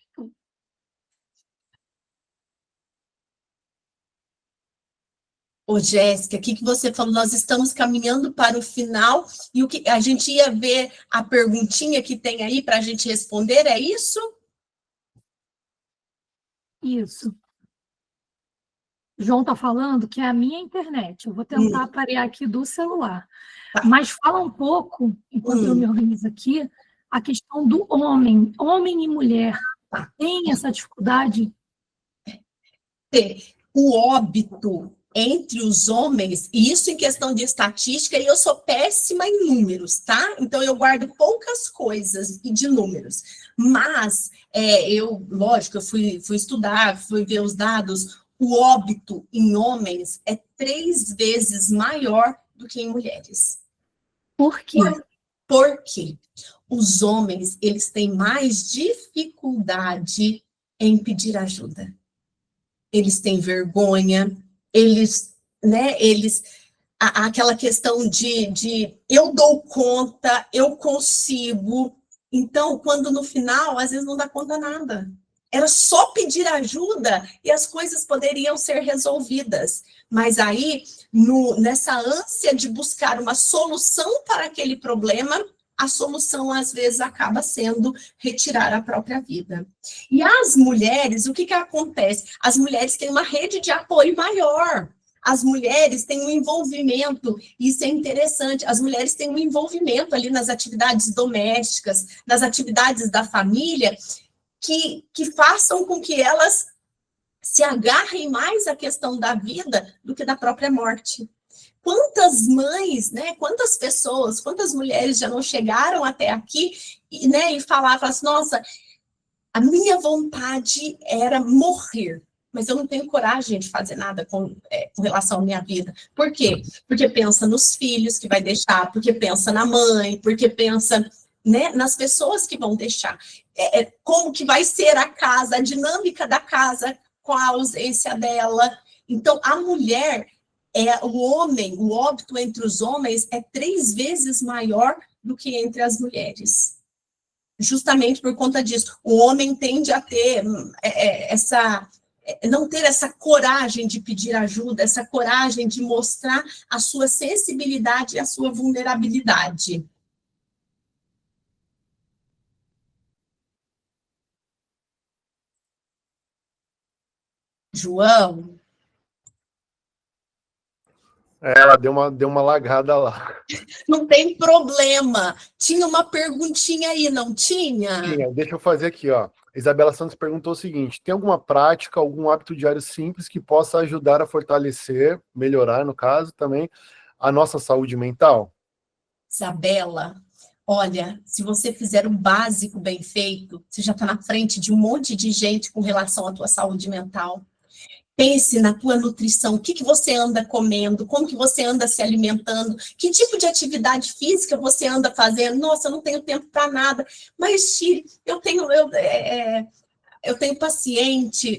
Ô, Jéssica, o que você falou? Nós estamos caminhando para o final e o que a gente ia ver a perguntinha que tem aí para a gente responder, é isso? Isso. João está falando que é a minha internet. Eu vou tentar aparelhar aqui do celular. Tá. Mas fala um pouco, enquanto eu me organizo aqui, a questão do homem. Homem e mulher tem essa dificuldade? O óbito entre os homens, e isso em questão de estatística, e eu sou péssima em números, tá? Então, eu guardo poucas coisas de números. Mas, lógico, eu fui estudar, fui ver os dados, o óbito em homens é 3 vezes maior do que em mulheres. Por quê? Porque os homens, eles têm mais dificuldade em pedir ajuda. Eles têm vergonha, aquela questão de eu dou conta, eu consigo. Então, quando no final, às vezes não dá conta nada. Era só pedir ajuda e as coisas poderiam ser resolvidas. Mas aí, nessa ânsia de buscar uma solução para aquele problema, a solução, às vezes, acaba sendo retirar a própria vida. E as mulheres, o que acontece? As mulheres têm uma rede de apoio maior. As mulheres têm um envolvimento, isso é interessante, as mulheres têm um envolvimento ali nas atividades domésticas, nas atividades da família, que façam com que elas se agarrem mais à questão da vida do que da própria morte. Quantas mães, né, quantas pessoas, quantas mulheres já não chegaram até aqui, né, e falavam assim, nossa, a minha vontade era morrer, mas eu não tenho coragem de fazer nada com relação à minha vida. Por quê? Porque pensa nos filhos que vai deixar, porque pensa na mãe, porque pensa né, nas pessoas que vão deixar. Como que vai ser a casa, a dinâmica da casa com a ausência dela. Então, a mulher, o homem, o óbito entre os homens é 3 vezes maior do que entre as mulheres. Justamente por conta disso. O homem tende a ter não ter essa coragem de pedir ajuda, essa coragem de mostrar a sua sensibilidade e a sua vulnerabilidade. João? Ela deu uma lagada lá. Não tem problema. Tinha uma perguntinha aí, não tinha? Deixa eu fazer aqui, ó. Isabela Santos perguntou o seguinte: tem alguma prática, algum hábito diário simples que possa ajudar a fortalecer, melhorar, no caso, também, a nossa saúde mental? Isabela, olha, se você fizer o básico bem feito, você já está na frente de um monte de gente com relação à tua saúde mental. Pense na tua nutrição, o que você anda comendo, como que você anda se alimentando, que tipo de atividade física você anda fazendo. Nossa, eu não tenho tempo para nada, mas Shiri, eu tenho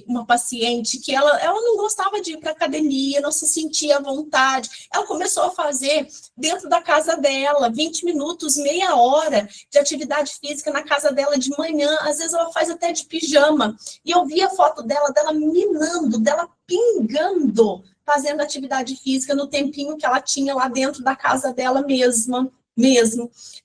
uma paciente que ela não gostava de ir para academia, não se sentia à vontade. Ela começou a fazer dentro da casa dela, 20 minutos, meia hora de atividade física na casa dela de manhã. Às vezes ela faz até de pijama. E eu vi a foto dela minando, dela pingando, fazendo atividade física no tempinho que ela tinha lá dentro da casa dela mesmo.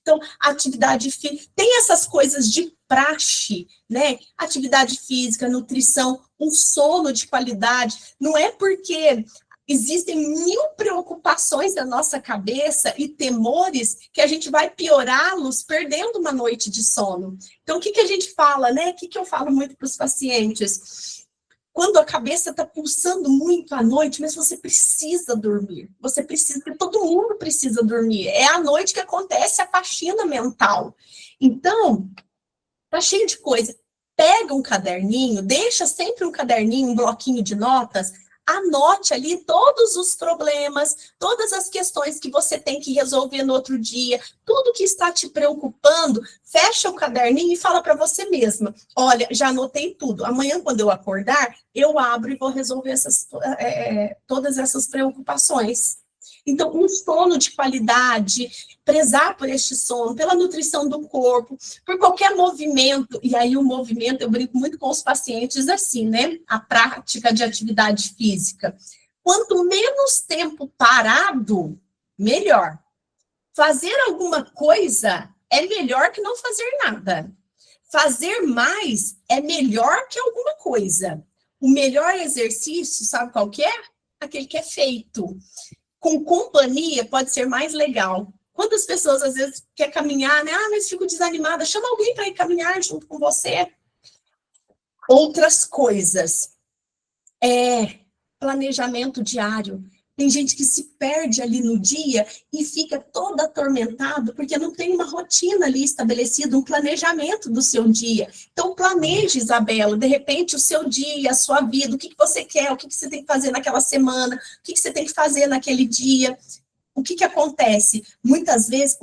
Então, atividade física, tem essas coisas de praxe, né? Atividade física, nutrição, um sono de qualidade. Não é porque existem 1000 preocupações na nossa cabeça e temores que a gente vai piorá-los perdendo uma noite de sono. Então, o que a gente fala, né? O que eu falo muito para os pacientes? Quando a cabeça está pulsando muito à noite, mas você precisa dormir. Você precisa, porque todo mundo precisa dormir. É à noite que acontece a faxina mental. Então, tá cheio de coisa. Pega um caderninho, deixa sempre um caderninho, um bloquinho de notas, anote ali todos os problemas, todas as questões que você tem que resolver no outro dia, tudo que está te preocupando, fecha o caderninho e fala para você mesma: olha, já anotei tudo, amanhã quando eu acordar, eu abro e vou resolver todas essas preocupações. Então, um sono de qualidade, prezar por este sono, pela nutrição do corpo, por qualquer movimento. E aí o movimento, eu brinco muito com os pacientes assim, né? A prática de atividade física. Quanto menos tempo parado, melhor. Fazer alguma coisa é melhor que não fazer nada. Fazer mais é melhor que alguma coisa. O melhor exercício, sabe qual que é? Aquele que é feito. Com companhia pode ser mais legal. Quantas pessoas às vezes querem caminhar, né? Mas fico desanimada. Chama alguém para ir caminhar junto com você. Outras coisas. Planejamento diário. Tem gente que se perde ali no dia e fica todo atormentado porque não tem uma rotina ali estabelecida, um planejamento do seu dia. Então, planeje, Isabela, de repente, o seu dia, a sua vida, o que você quer, o que você tem que fazer naquela semana, o que você tem que fazer naquele dia. O que acontece? Muitas vezes,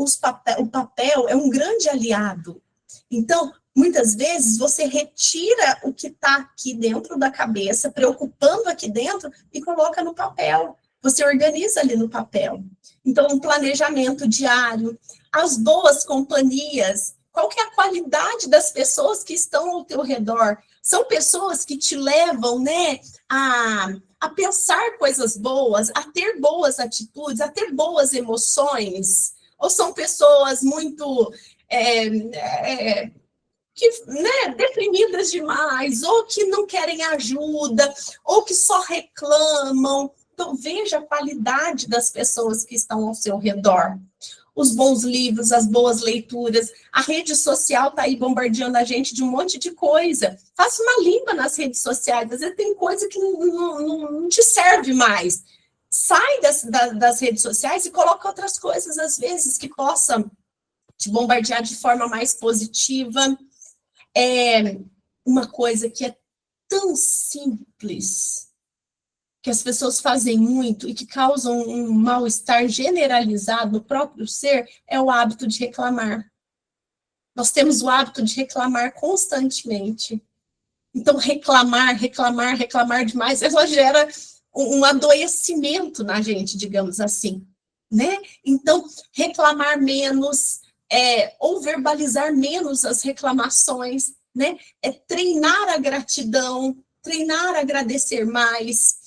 o papel é um grande aliado. Então, muitas vezes, você retira o que está aqui dentro da cabeça, preocupando aqui dentro, e coloca no papel. Você organiza ali no papel. Então, um planejamento diário, as boas companhias, qual que é a qualidade das pessoas que estão ao teu redor? São pessoas que te levam, né, a pensar coisas boas, a ter boas atitudes, a ter boas emoções? Ou são pessoas muito deprimidas demais, ou que não querem ajuda, ou que só reclamam? Então, veja a qualidade das pessoas que estão ao seu redor. Os bons livros, as boas leituras. A rede social está aí bombardeando a gente de um monte de coisa. Faça uma limpa nas redes sociais. Às vezes tem coisa que não te serve mais. Sai das redes sociais e coloca outras coisas, às vezes, que possam te bombardear de forma mais positiva. Uma coisa que é tão simples, que as pessoas fazem muito e que causam um mal-estar generalizado no próprio ser, é o hábito de reclamar. Nós temos o hábito de reclamar constantemente. Então, reclamar demais, ela gera um adoecimento na gente, digamos assim, né? Então, reclamar menos, ou verbalizar menos as reclamações, né? Treinar a gratidão, treinar a agradecer mais.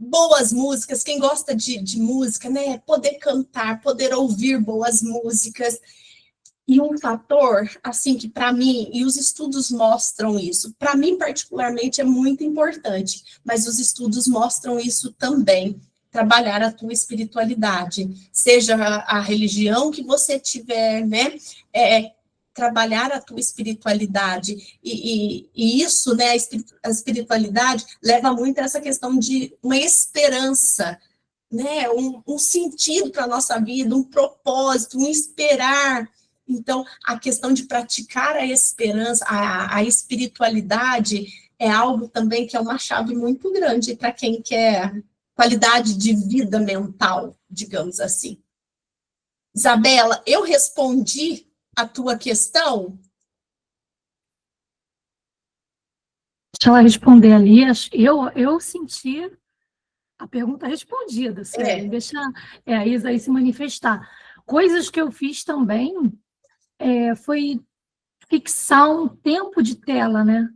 Boas músicas, quem gosta de música, né? Poder cantar, poder ouvir boas músicas. E um fator, assim, que para mim, e os estudos mostram isso, para mim particularmente é muito importante, mas os estudos mostram isso também, trabalhar a tua espiritualidade, seja a religião que você tiver, né, trabalhar a tua espiritualidade, e isso, né, a espiritualidade leva muito a essa questão de uma esperança, né, um sentido para a nossa vida, um propósito, um esperar. Então, a questão de praticar a esperança, a espiritualidade, é algo também que é uma chave muito grande para quem quer qualidade de vida mental, digamos assim. Isabela, eu respondi a tua questão? Deixa ela responder ali. Eu senti a pergunta respondida, sério. Deixa a Isa aí se manifestar. Coisas que eu fiz também foi fixar um tempo de tela, né?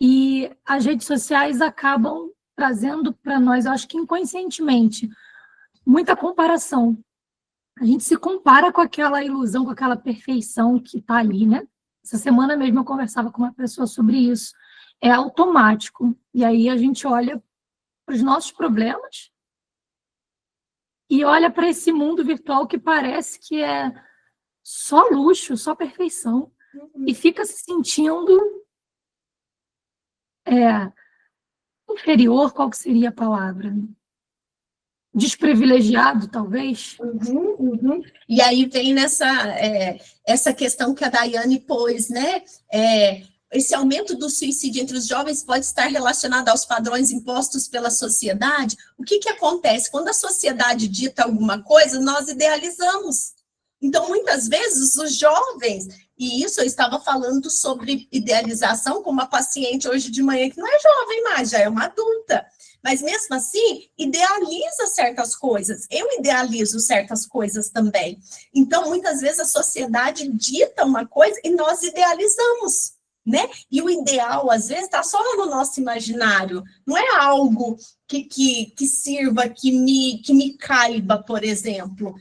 E as redes sociais acabam trazendo para nós, eu acho que inconscientemente, muita comparação. A gente se compara com aquela ilusão, com aquela perfeição que está ali, né? Essa semana mesmo eu conversava com uma pessoa sobre isso. É automático. E aí a gente olha para os nossos problemas e olha para esse mundo virtual que parece que é só luxo, só perfeição. E fica se sentindo inferior, qual que seria a palavra? Desprivilegiado, talvez? E aí vem essa questão que a Daiane pôs, né? Esse aumento do suicídio entre os jovens pode estar relacionado aos padrões impostos pela sociedade. O que acontece? Quando a sociedade dita alguma coisa, nós idealizamos. Então, muitas vezes, os jovens, e isso eu estava falando sobre idealização com uma paciente hoje de manhã, que não é jovem mais, já é uma adulta. Mas, mesmo assim, idealiza certas coisas. Eu idealizo certas coisas também. Então, muitas vezes, a sociedade dita uma coisa e nós idealizamos, né? E o ideal, às vezes, está só no nosso imaginário. Não é algo que sirva, que me caiba, por exemplo.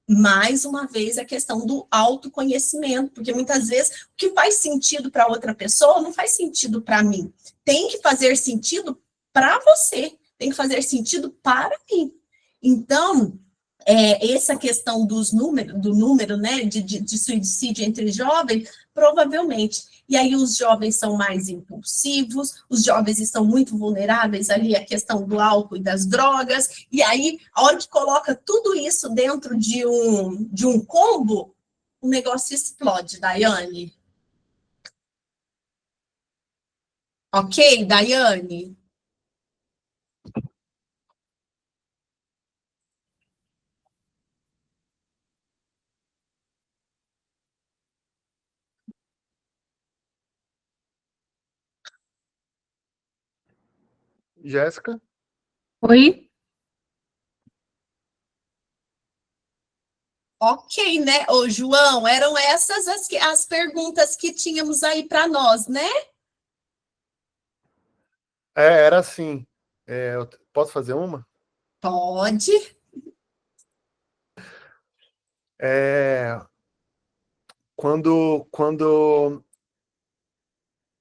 Mais uma vez, a questão do autoconhecimento, porque muitas vezes o que faz sentido para outra pessoa não faz sentido para mim. Tem que fazer sentido para você, tem que fazer sentido para mim. Então, essa questão do número, né, de suicídio entre jovens, provavelmente. E aí os jovens são mais impulsivos, os jovens estão muito vulneráveis ali à questão do álcool e das drogas, e aí, a hora que coloca tudo isso dentro de um combo, o negócio explode, Daiane. Ok, Daiane? Jéssica? Oi? Ok, né? Ô, João, eram essas as perguntas que tínhamos aí para nós, né? Era assim. Posso fazer uma? Pode. Quando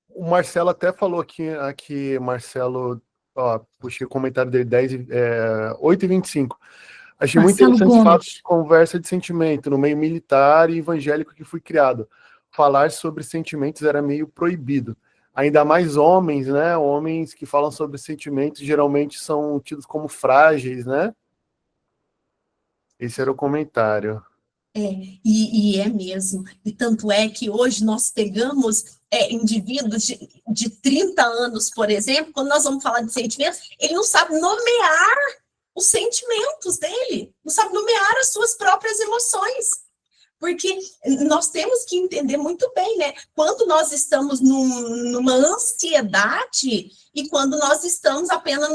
o Marcelo até falou aqui Marcelo, puxei o comentário dele, 8h25. Achei muito Marcelo interessante esse fato Gomes. de conversa de sentimento no meio militar e evangélico que fui criado. Falar sobre sentimentos era meio proibido. Ainda mais homens, né? Homens que falam sobre sentimentos geralmente são tidos como frágeis, né? Esse era o comentário. E é mesmo. E tanto é que hoje nós pegamos indivíduos de 30 anos, por exemplo, quando nós vamos falar de sentimentos, ele não sabe nomear os sentimentos dele, não sabe nomear as suas próprias emoções. Porque nós temos que entender muito bem, né? Quando nós estamos numa ansiedade e quando nós estamos apenas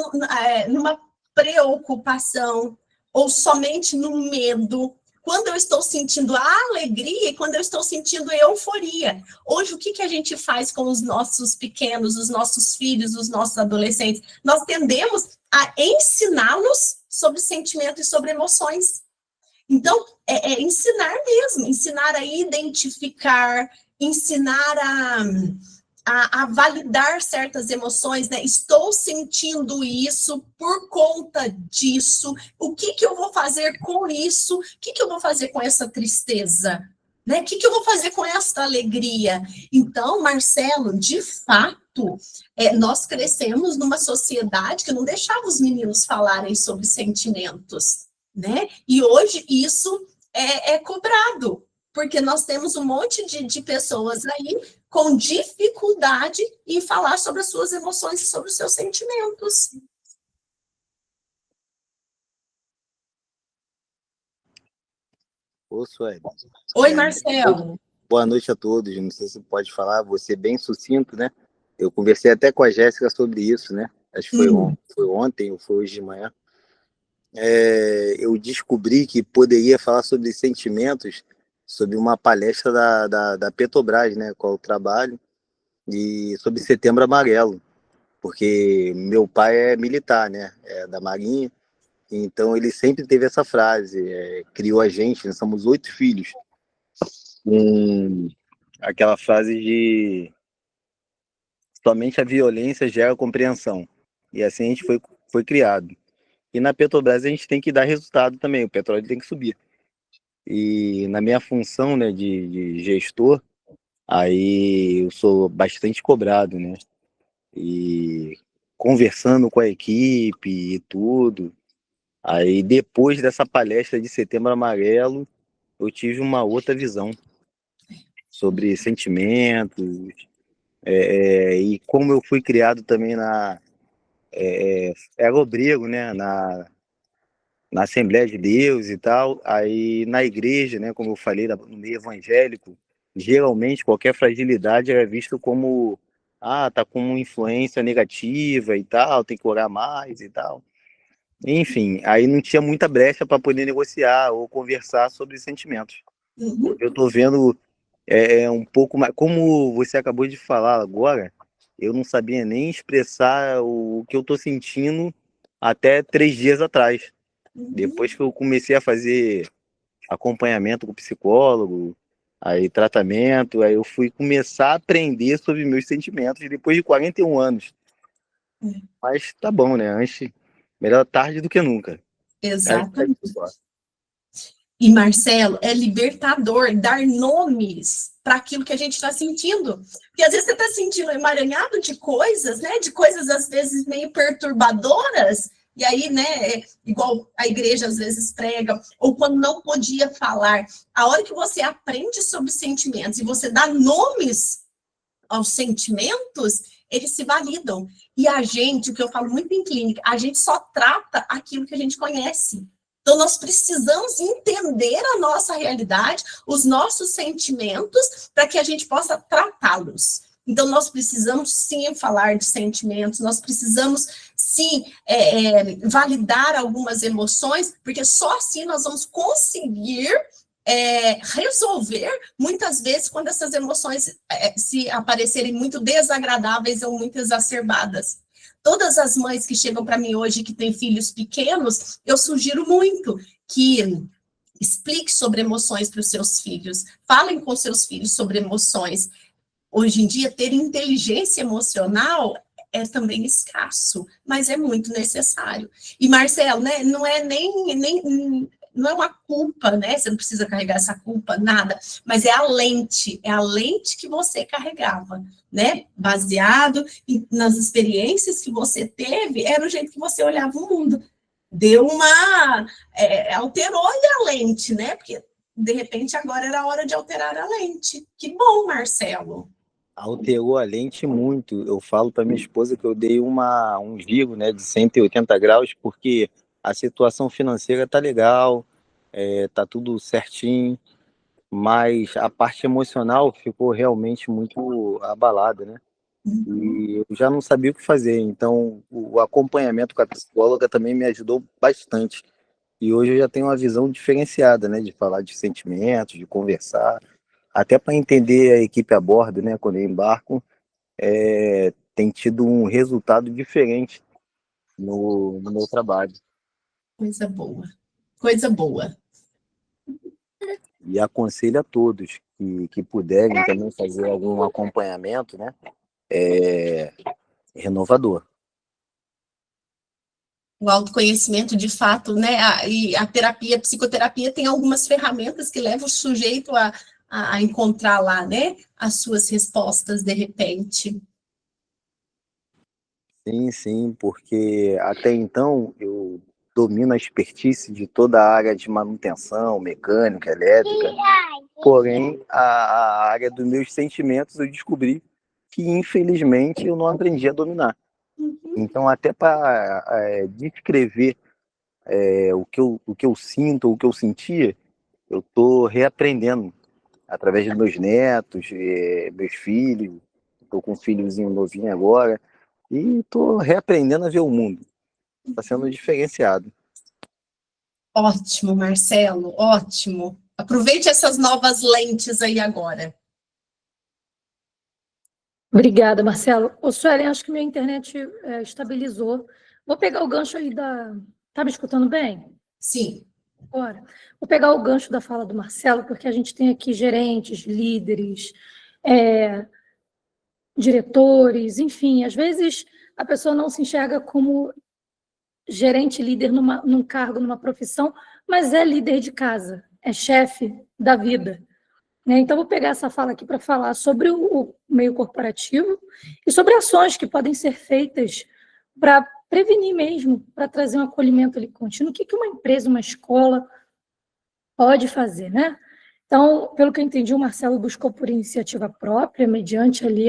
numa preocupação ou somente no medo. Quando eu estou sentindo a alegria e quando eu estou sentindo euforia. Hoje, o que a gente faz com os nossos pequenos, os nossos filhos, os nossos adolescentes? Nós tendemos a ensiná-los sobre sentimentos e sobre emoções. Então, ensinar mesmo, ensinar a identificar, ensinar a validar certas emoções, né? Estou sentindo isso por conta disso. O que eu vou fazer com isso? O que eu vou fazer com essa tristeza? Né? O que eu vou fazer com essa alegria? Então, Marcelo, de fato, nós crescemos numa sociedade que não deixava os meninos falarem sobre sentimentos, né? E hoje isso é cobrado, porque nós temos um monte de pessoas aí com dificuldade em falar sobre as suas emoções e sobre os seus sentimentos. Ô, Sueli. Oi, Marcelo. Boa noite a todos. Não sei se pode falar, você é bem sucinto, né? Eu conversei até com a Jéssica sobre isso, né? Acho que foi ontem ou foi hoje de manhã. Eu descobri que poderia falar sobre sentimentos sobre uma palestra da Petrobras, né? Qual eu trabalho, e sobre Setembro Amarelo, porque meu pai é militar, né? É da Marinha, então ele sempre teve essa frase, criou a gente, nós somos 8 filhos, com aquela frase de somente a violência gera compreensão, e assim a gente foi criado. E na Petrobras a gente tem que dar resultado também, o petróleo tem que subir. E na minha função, né, de gestor, aí eu sou bastante cobrado, né? E conversando com a equipe e tudo. Aí depois dessa palestra de Setembro Amarelo, eu tive uma outra visão sobre sentimentos, e como eu fui criado também era obreiro, né? Na Assembleia de Deus e tal, aí na igreja, né, como eu falei, no meio evangélico, geralmente qualquer fragilidade era visto como, tá com uma influência negativa e tal, tem que orar mais e tal. Enfim, aí não tinha muita brecha para poder negociar ou conversar sobre sentimentos. Eu estou vendo um pouco mais, como você acabou de falar agora, eu não sabia nem expressar o que eu estou sentindo até 3 dias atrás. Depois que eu comecei a fazer acompanhamento com psicólogo, aí tratamento, aí eu fui começar a aprender sobre meus sentimentos depois de 41 anos. Mas tá bom, né? Antes, melhor tarde do que nunca. Exatamente. E, Marcelo, é libertador dar nomes para aquilo que a gente está sentindo. Porque às vezes você está sentindo um emaranhado de coisas, né? De coisas, às vezes, meio perturbadoras. E aí, né, igual a igreja às vezes prega, ou quando não podia falar. A hora que você aprende sobre sentimentos e você dá nomes aos sentimentos, eles se validam. E a gente, o que eu falo muito em clínica, a gente só trata aquilo que a gente conhece. Então, nós precisamos entender a nossa realidade, os nossos sentimentos, para que a gente possa tratá-los. Então, nós precisamos, sim, falar de sentimentos, nós precisamos, sim, validar algumas emoções, porque só assim nós vamos conseguir resolver, muitas vezes, quando essas emoções se aparecerem muito desagradáveis ou muito exacerbadas. Todas as mães que chegam para mim hoje, que têm filhos pequenos, eu sugiro muito que explique sobre emoções para os seus filhos, falem com seus filhos sobre emoções. Hoje em dia, ter inteligência emocional é também escasso, mas é muito necessário. E, Marcelo, né, não é não é uma culpa, né? Você não precisa carregar essa culpa, nada, mas é a lente que você carregava, né? Baseado nas experiências que você teve, era o jeito que você olhava o mundo. Deu alterou a lente, né? Porque, de repente, agora era a hora de alterar a lente. Que bom, Marcelo. Alterou a lente muito. Eu falo para minha esposa que eu dei um giro, né, de 180 graus, porque a situação financeira tá legal, tá tudo certinho, mas a parte emocional ficou realmente muito abalada, né? E eu já não sabia o que fazer, então o acompanhamento com a psicóloga também me ajudou bastante. E hoje eu já tenho uma visão diferenciada, né, de falar de sentimentos, de conversar, até para entender a equipe a bordo, né, quando eu embarco, tem tido um resultado diferente no meu trabalho. Coisa boa, coisa boa. E aconselho a todos que puderem também fazer algum acompanhamento, né, renovador. O autoconhecimento, de fato, né? E a terapia, a psicoterapia tem algumas ferramentas que levam o sujeito a encontrar lá, né? As suas respostas de repente. Sim, sim, porque até então eu domino a expertise de toda a área de manutenção, mecânica, elétrica, porém a área dos meus sentimentos eu descobri que infelizmente eu não aprendi a dominar. Então até para descrever o que eu sinto, o que eu sentia, eu estou reaprendendo através dos meus netos, meus filhos, estou com um filhozinho novinho agora, e estou reaprendendo a ver o mundo. Está sendo diferenciado. Ótimo, Marcelo, ótimo. Aproveite essas novas lentes aí agora. Obrigada, Marcelo. Ô, Suelen, acho que minha internet estabilizou. Vou pegar o gancho aí da... Tá me escutando bem? Sim. Agora, vou pegar o gancho da fala do Marcelo, porque a gente tem aqui gerentes, líderes, diretores, enfim, às vezes a pessoa não se enxerga como gerente, líder num cargo, numa profissão, mas é líder de casa, é chefe da vida. Né? Então, vou pegar essa fala aqui para falar sobre o meio corporativo e sobre ações que podem ser feitas para prevenir mesmo, para trazer um acolhimento ali contínuo. O que uma empresa, uma escola pode fazer, né? Então, pelo que eu entendi, o Marcelo buscou por iniciativa própria, mediante ali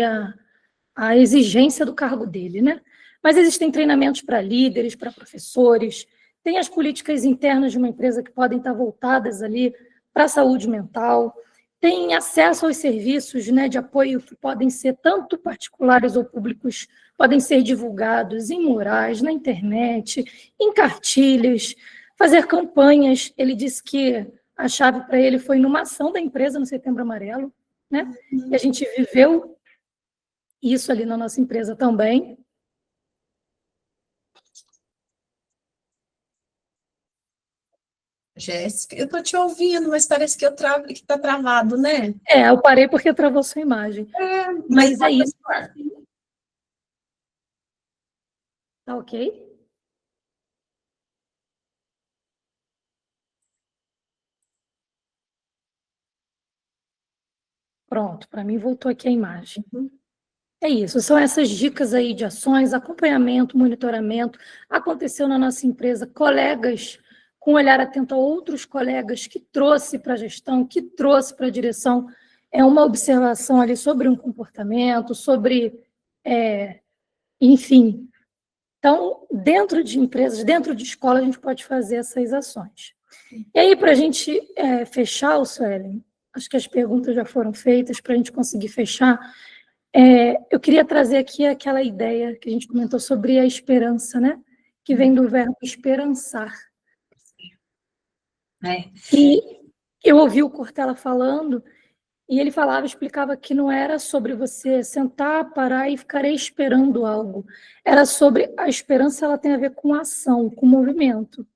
a exigência do cargo dele, né? Mas existem treinamentos para líderes, para professores, tem as políticas internas de uma empresa que podem estar voltadas ali para a saúde mental, tem acesso aos serviços, né, de apoio que podem ser tanto particulares ou públicos, podem ser divulgados em murais, na internet, em cartilhas, fazer campanhas. Ele disse que a chave para ele foi numa ação da empresa no Setembro Amarelo, né? E a gente viveu isso ali na nossa empresa também. Jéssica, eu estou te ouvindo, mas parece que está travado, né? Eu parei porque travou sua imagem. Mas é isso. Tá ok? Pronto, para mim voltou aqui a imagem. É isso, são essas dicas aí de ações, acompanhamento, monitoramento. Aconteceu na nossa empresa, colegas com olhar atento a outros colegas que trouxe para a gestão, que trouxe para a direção, uma observação ali sobre um comportamento, sobre, enfim. Então, dentro de empresas, dentro de escola, a gente pode fazer essas ações. E aí, para a gente fechar, Suelen, acho que as perguntas já foram feitas, para a gente conseguir fechar, eu queria trazer aqui aquela ideia que a gente comentou sobre a esperança, né? Que vem do verbo esperançar. E eu ouvi o Cortella falando, e ele explicava que não era sobre você sentar, parar e ficar esperando algo. Era sobre a esperança, ela tem a ver com ação, com movimento.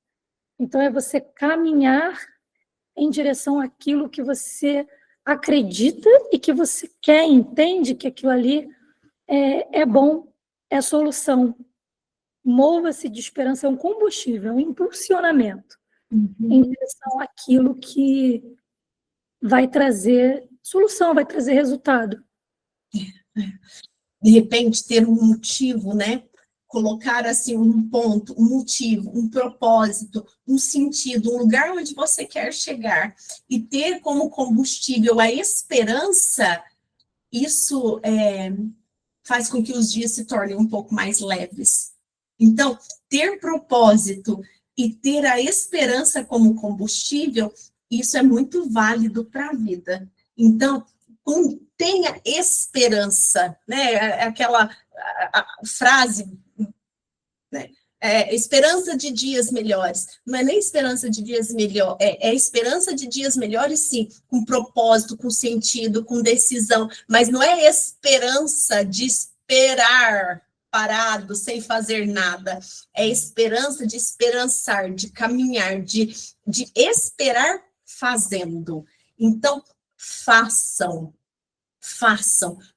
Então, é você caminhar em direção àquilo que você acredita e que você quer, entende que aquilo ali é bom, é solução. Mova-se de esperança, é um combustível, é um impulsionamento em direção àquilo que vai trazer solução, vai trazer resultado. De repente, ter um motivo, né? Colocar assim um ponto, um motivo, um propósito, um sentido, um lugar onde você quer chegar e ter como combustível a esperança, isso faz com que os dias se tornem um pouco mais leves. Então, ter propósito e ter a esperança como combustível, Isso é muito válido para a vida. Então, tenha esperança, né? Aquela frase, né? Esperança de dias melhores. Não é nem esperança de dias melhores, é esperança de dias melhores, sim, com propósito, com sentido, com decisão, mas não é esperança de esperar parado, sem fazer nada. É esperança de esperançar, de caminhar, de esperar fazendo. Então, façam,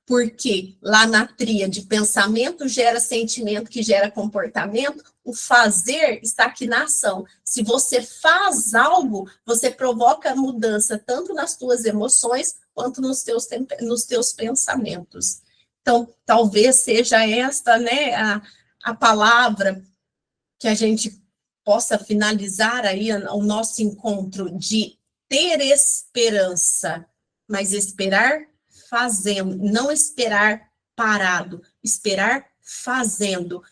porque lá na tríade, pensamento gera sentimento, que gera comportamento, o fazer está aqui na ação. Se você faz algo, você provoca mudança tanto nas tuas emoções, quanto nos teus pensamentos. Então, talvez seja esta, né, a palavra que a gente possa finalizar aí o nosso encontro, de ter esperança, mas esperar fazendo, não esperar parado, esperar fazendo,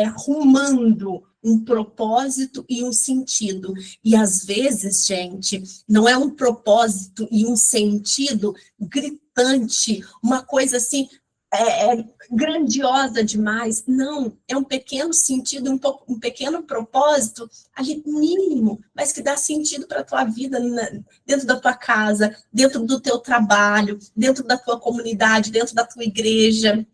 arrumando um propósito e um sentido. E às vezes, gente, não é um propósito e um sentido gritante, uma coisa assim, grandiosa demais. Não, é um pequeno sentido, um pequeno propósito ali mínimo, mas que dá sentido para a tua vida, dentro da tua casa, dentro do teu trabalho, dentro da tua comunidade, dentro da tua igreja.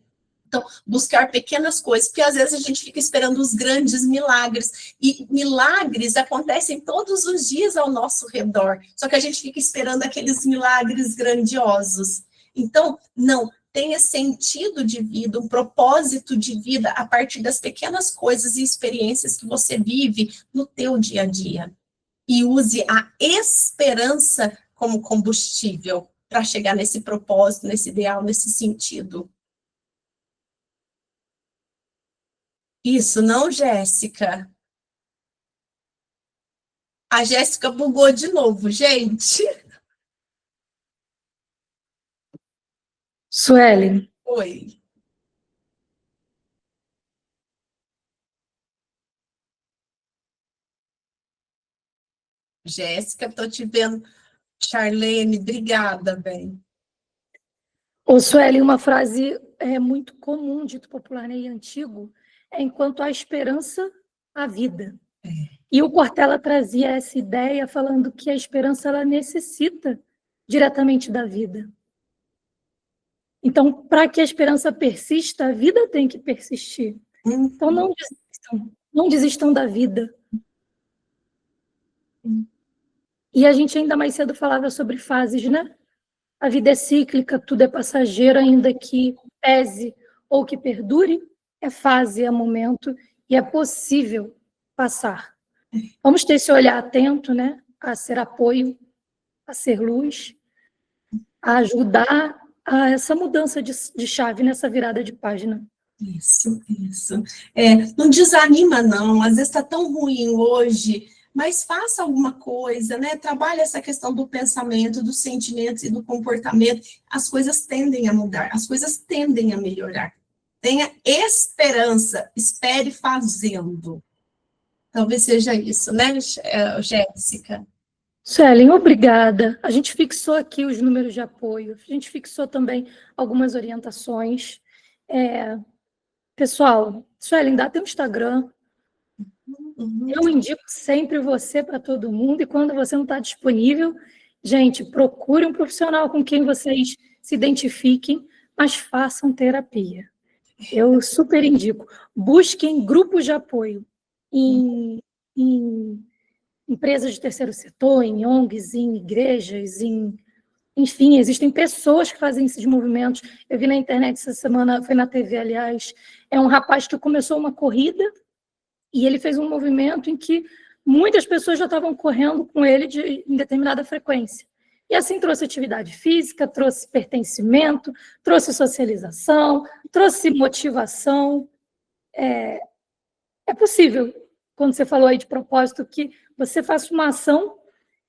Então, buscar pequenas coisas, porque às vezes a gente fica esperando os grandes milagres, e milagres acontecem todos os dias ao nosso redor, só que a gente fica esperando aqueles milagres grandiosos. Então, não, tenha sentido de vida, um propósito de vida a partir das pequenas coisas e experiências que você vive no teu dia a dia. E use a esperança como combustível para chegar nesse propósito, nesse ideal, nesse sentido. Isso, não, Jéssica? A Jéssica bugou de novo, gente. Suelen. Oi. Jéssica, estou te vendo. Charlene, obrigada, bem. Ô, Suelen, uma frase muito comum, dito popular, né, e antigo, é enquanto há esperança, há vida. E o Cortella trazia essa ideia falando que a esperança ela necessita diretamente da vida. Então, para que a esperança persista, a vida tem que persistir. Então, não desistam da vida. E a gente ainda mais cedo falava sobre fases, né? A vida é cíclica, tudo é passageiro, ainda que pese ou que perdure, é fase, é momento, e é possível passar. Vamos ter esse olhar atento, né? A ser apoio, a ser luz, a ajudar a essa mudança de chave, nessa virada de página. Isso. Não desanima, não. Às vezes está tão ruim hoje, mas faça alguma coisa, né? Trabalhe essa questão do pensamento, dos sentimentos e do comportamento. As coisas tendem a mudar, as coisas tendem a melhorar. Tenha esperança, espere fazendo. Talvez seja isso, né, Jéssica? Suelen, obrigada. A gente fixou aqui os números de apoio, a gente fixou também algumas orientações. Pessoal, Suelen, dá teu Instagram. Eu indico sempre você para todo mundo, e quando você não está disponível, gente, procure um profissional com quem vocês se identifiquem, mas façam terapia. Eu super indico. Busquem grupos de apoio em empresas de terceiro setor, em ONGs, em igrejas, enfim, existem pessoas que fazem esses movimentos. Eu vi na internet essa semana, foi na TV, aliás, é um rapaz que começou uma corrida e ele fez um movimento em que muitas pessoas já estavam correndo com ele em determinada frequência. E assim trouxe atividade física, trouxe pertencimento, trouxe socialização, trouxe motivação. É possível, quando você falou aí de propósito, que você faça uma ação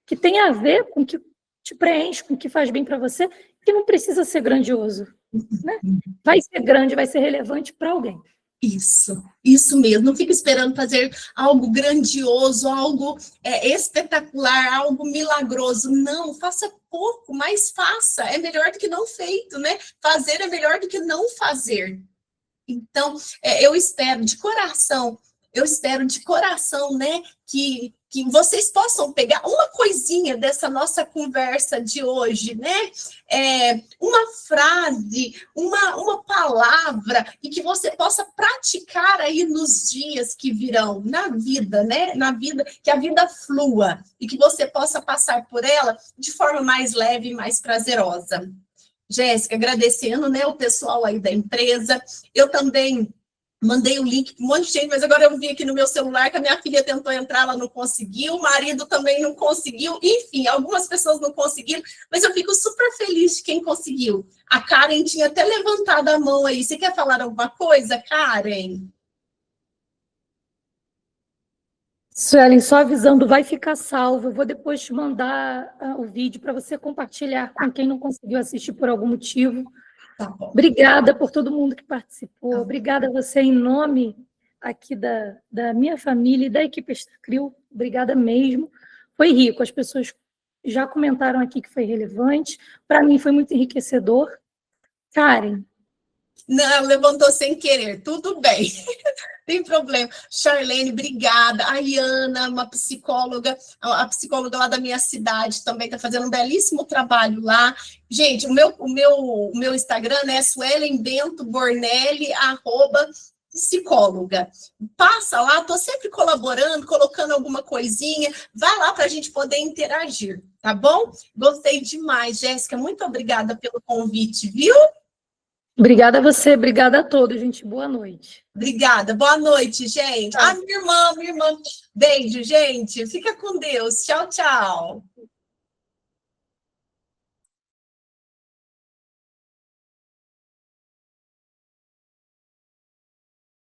que tenha a ver com o que te preenche, com o que faz bem para você, que não precisa ser grandioso, né? Vai ser grande, vai ser relevante para alguém. Isso mesmo. Não fica esperando fazer algo grandioso, algo espetacular, algo milagroso. Não, faça pouco, mas faça. É melhor do que não feito, né? Fazer é melhor do que não fazer. Então, eu espero de coração, né, que vocês possam pegar uma coisinha dessa nossa conversa de hoje, né? Uma frase, uma palavra, e que você possa praticar aí nos dias que virão, na vida, né? Na vida, que a vida flua, e que você possa passar por ela de forma mais leve e mais prazerosa. Jéssica, agradecendo, né, o pessoal aí da empresa. Eu também mandei o link para um monte de gente, mas agora eu vi aqui no meu celular que a minha filha tentou entrar, ela não conseguiu, o marido também não conseguiu, enfim, algumas pessoas não conseguiram, mas eu fico super feliz de quem conseguiu. A Karen tinha até levantado a mão aí. Você quer falar alguma coisa, Karen? Suelen, só avisando, vai ficar salvo. Eu vou depois te mandar o vídeo para você compartilhar com quem não conseguiu assistir por algum motivo. Tá bom. Obrigada por todo mundo que participou. Obrigada a você em nome aqui da minha família e da equipe Extracrio. Obrigada mesmo. Foi rico. As pessoas já comentaram aqui que foi relevante. Para mim foi muito enriquecedor. Karen. Não, levantou sem querer. Tudo bem. Tem problema. Charlene, obrigada. A Iana, uma psicóloga, a psicóloga lá da minha cidade também está fazendo um belíssimo trabalho lá. Gente, o meu Instagram é suelenbentobornelli, @psicóloga. Passa lá, estou sempre colaborando, colocando alguma coisinha. Vai lá para a gente poder interagir, tá bom? Gostei demais, Jéssica. Muito obrigada pelo convite, viu? Obrigada a você, obrigada a todos, gente. Boa noite. Obrigada, boa noite, gente. Minha irmã. Beijo, gente. Fica com Deus. Tchau, tchau.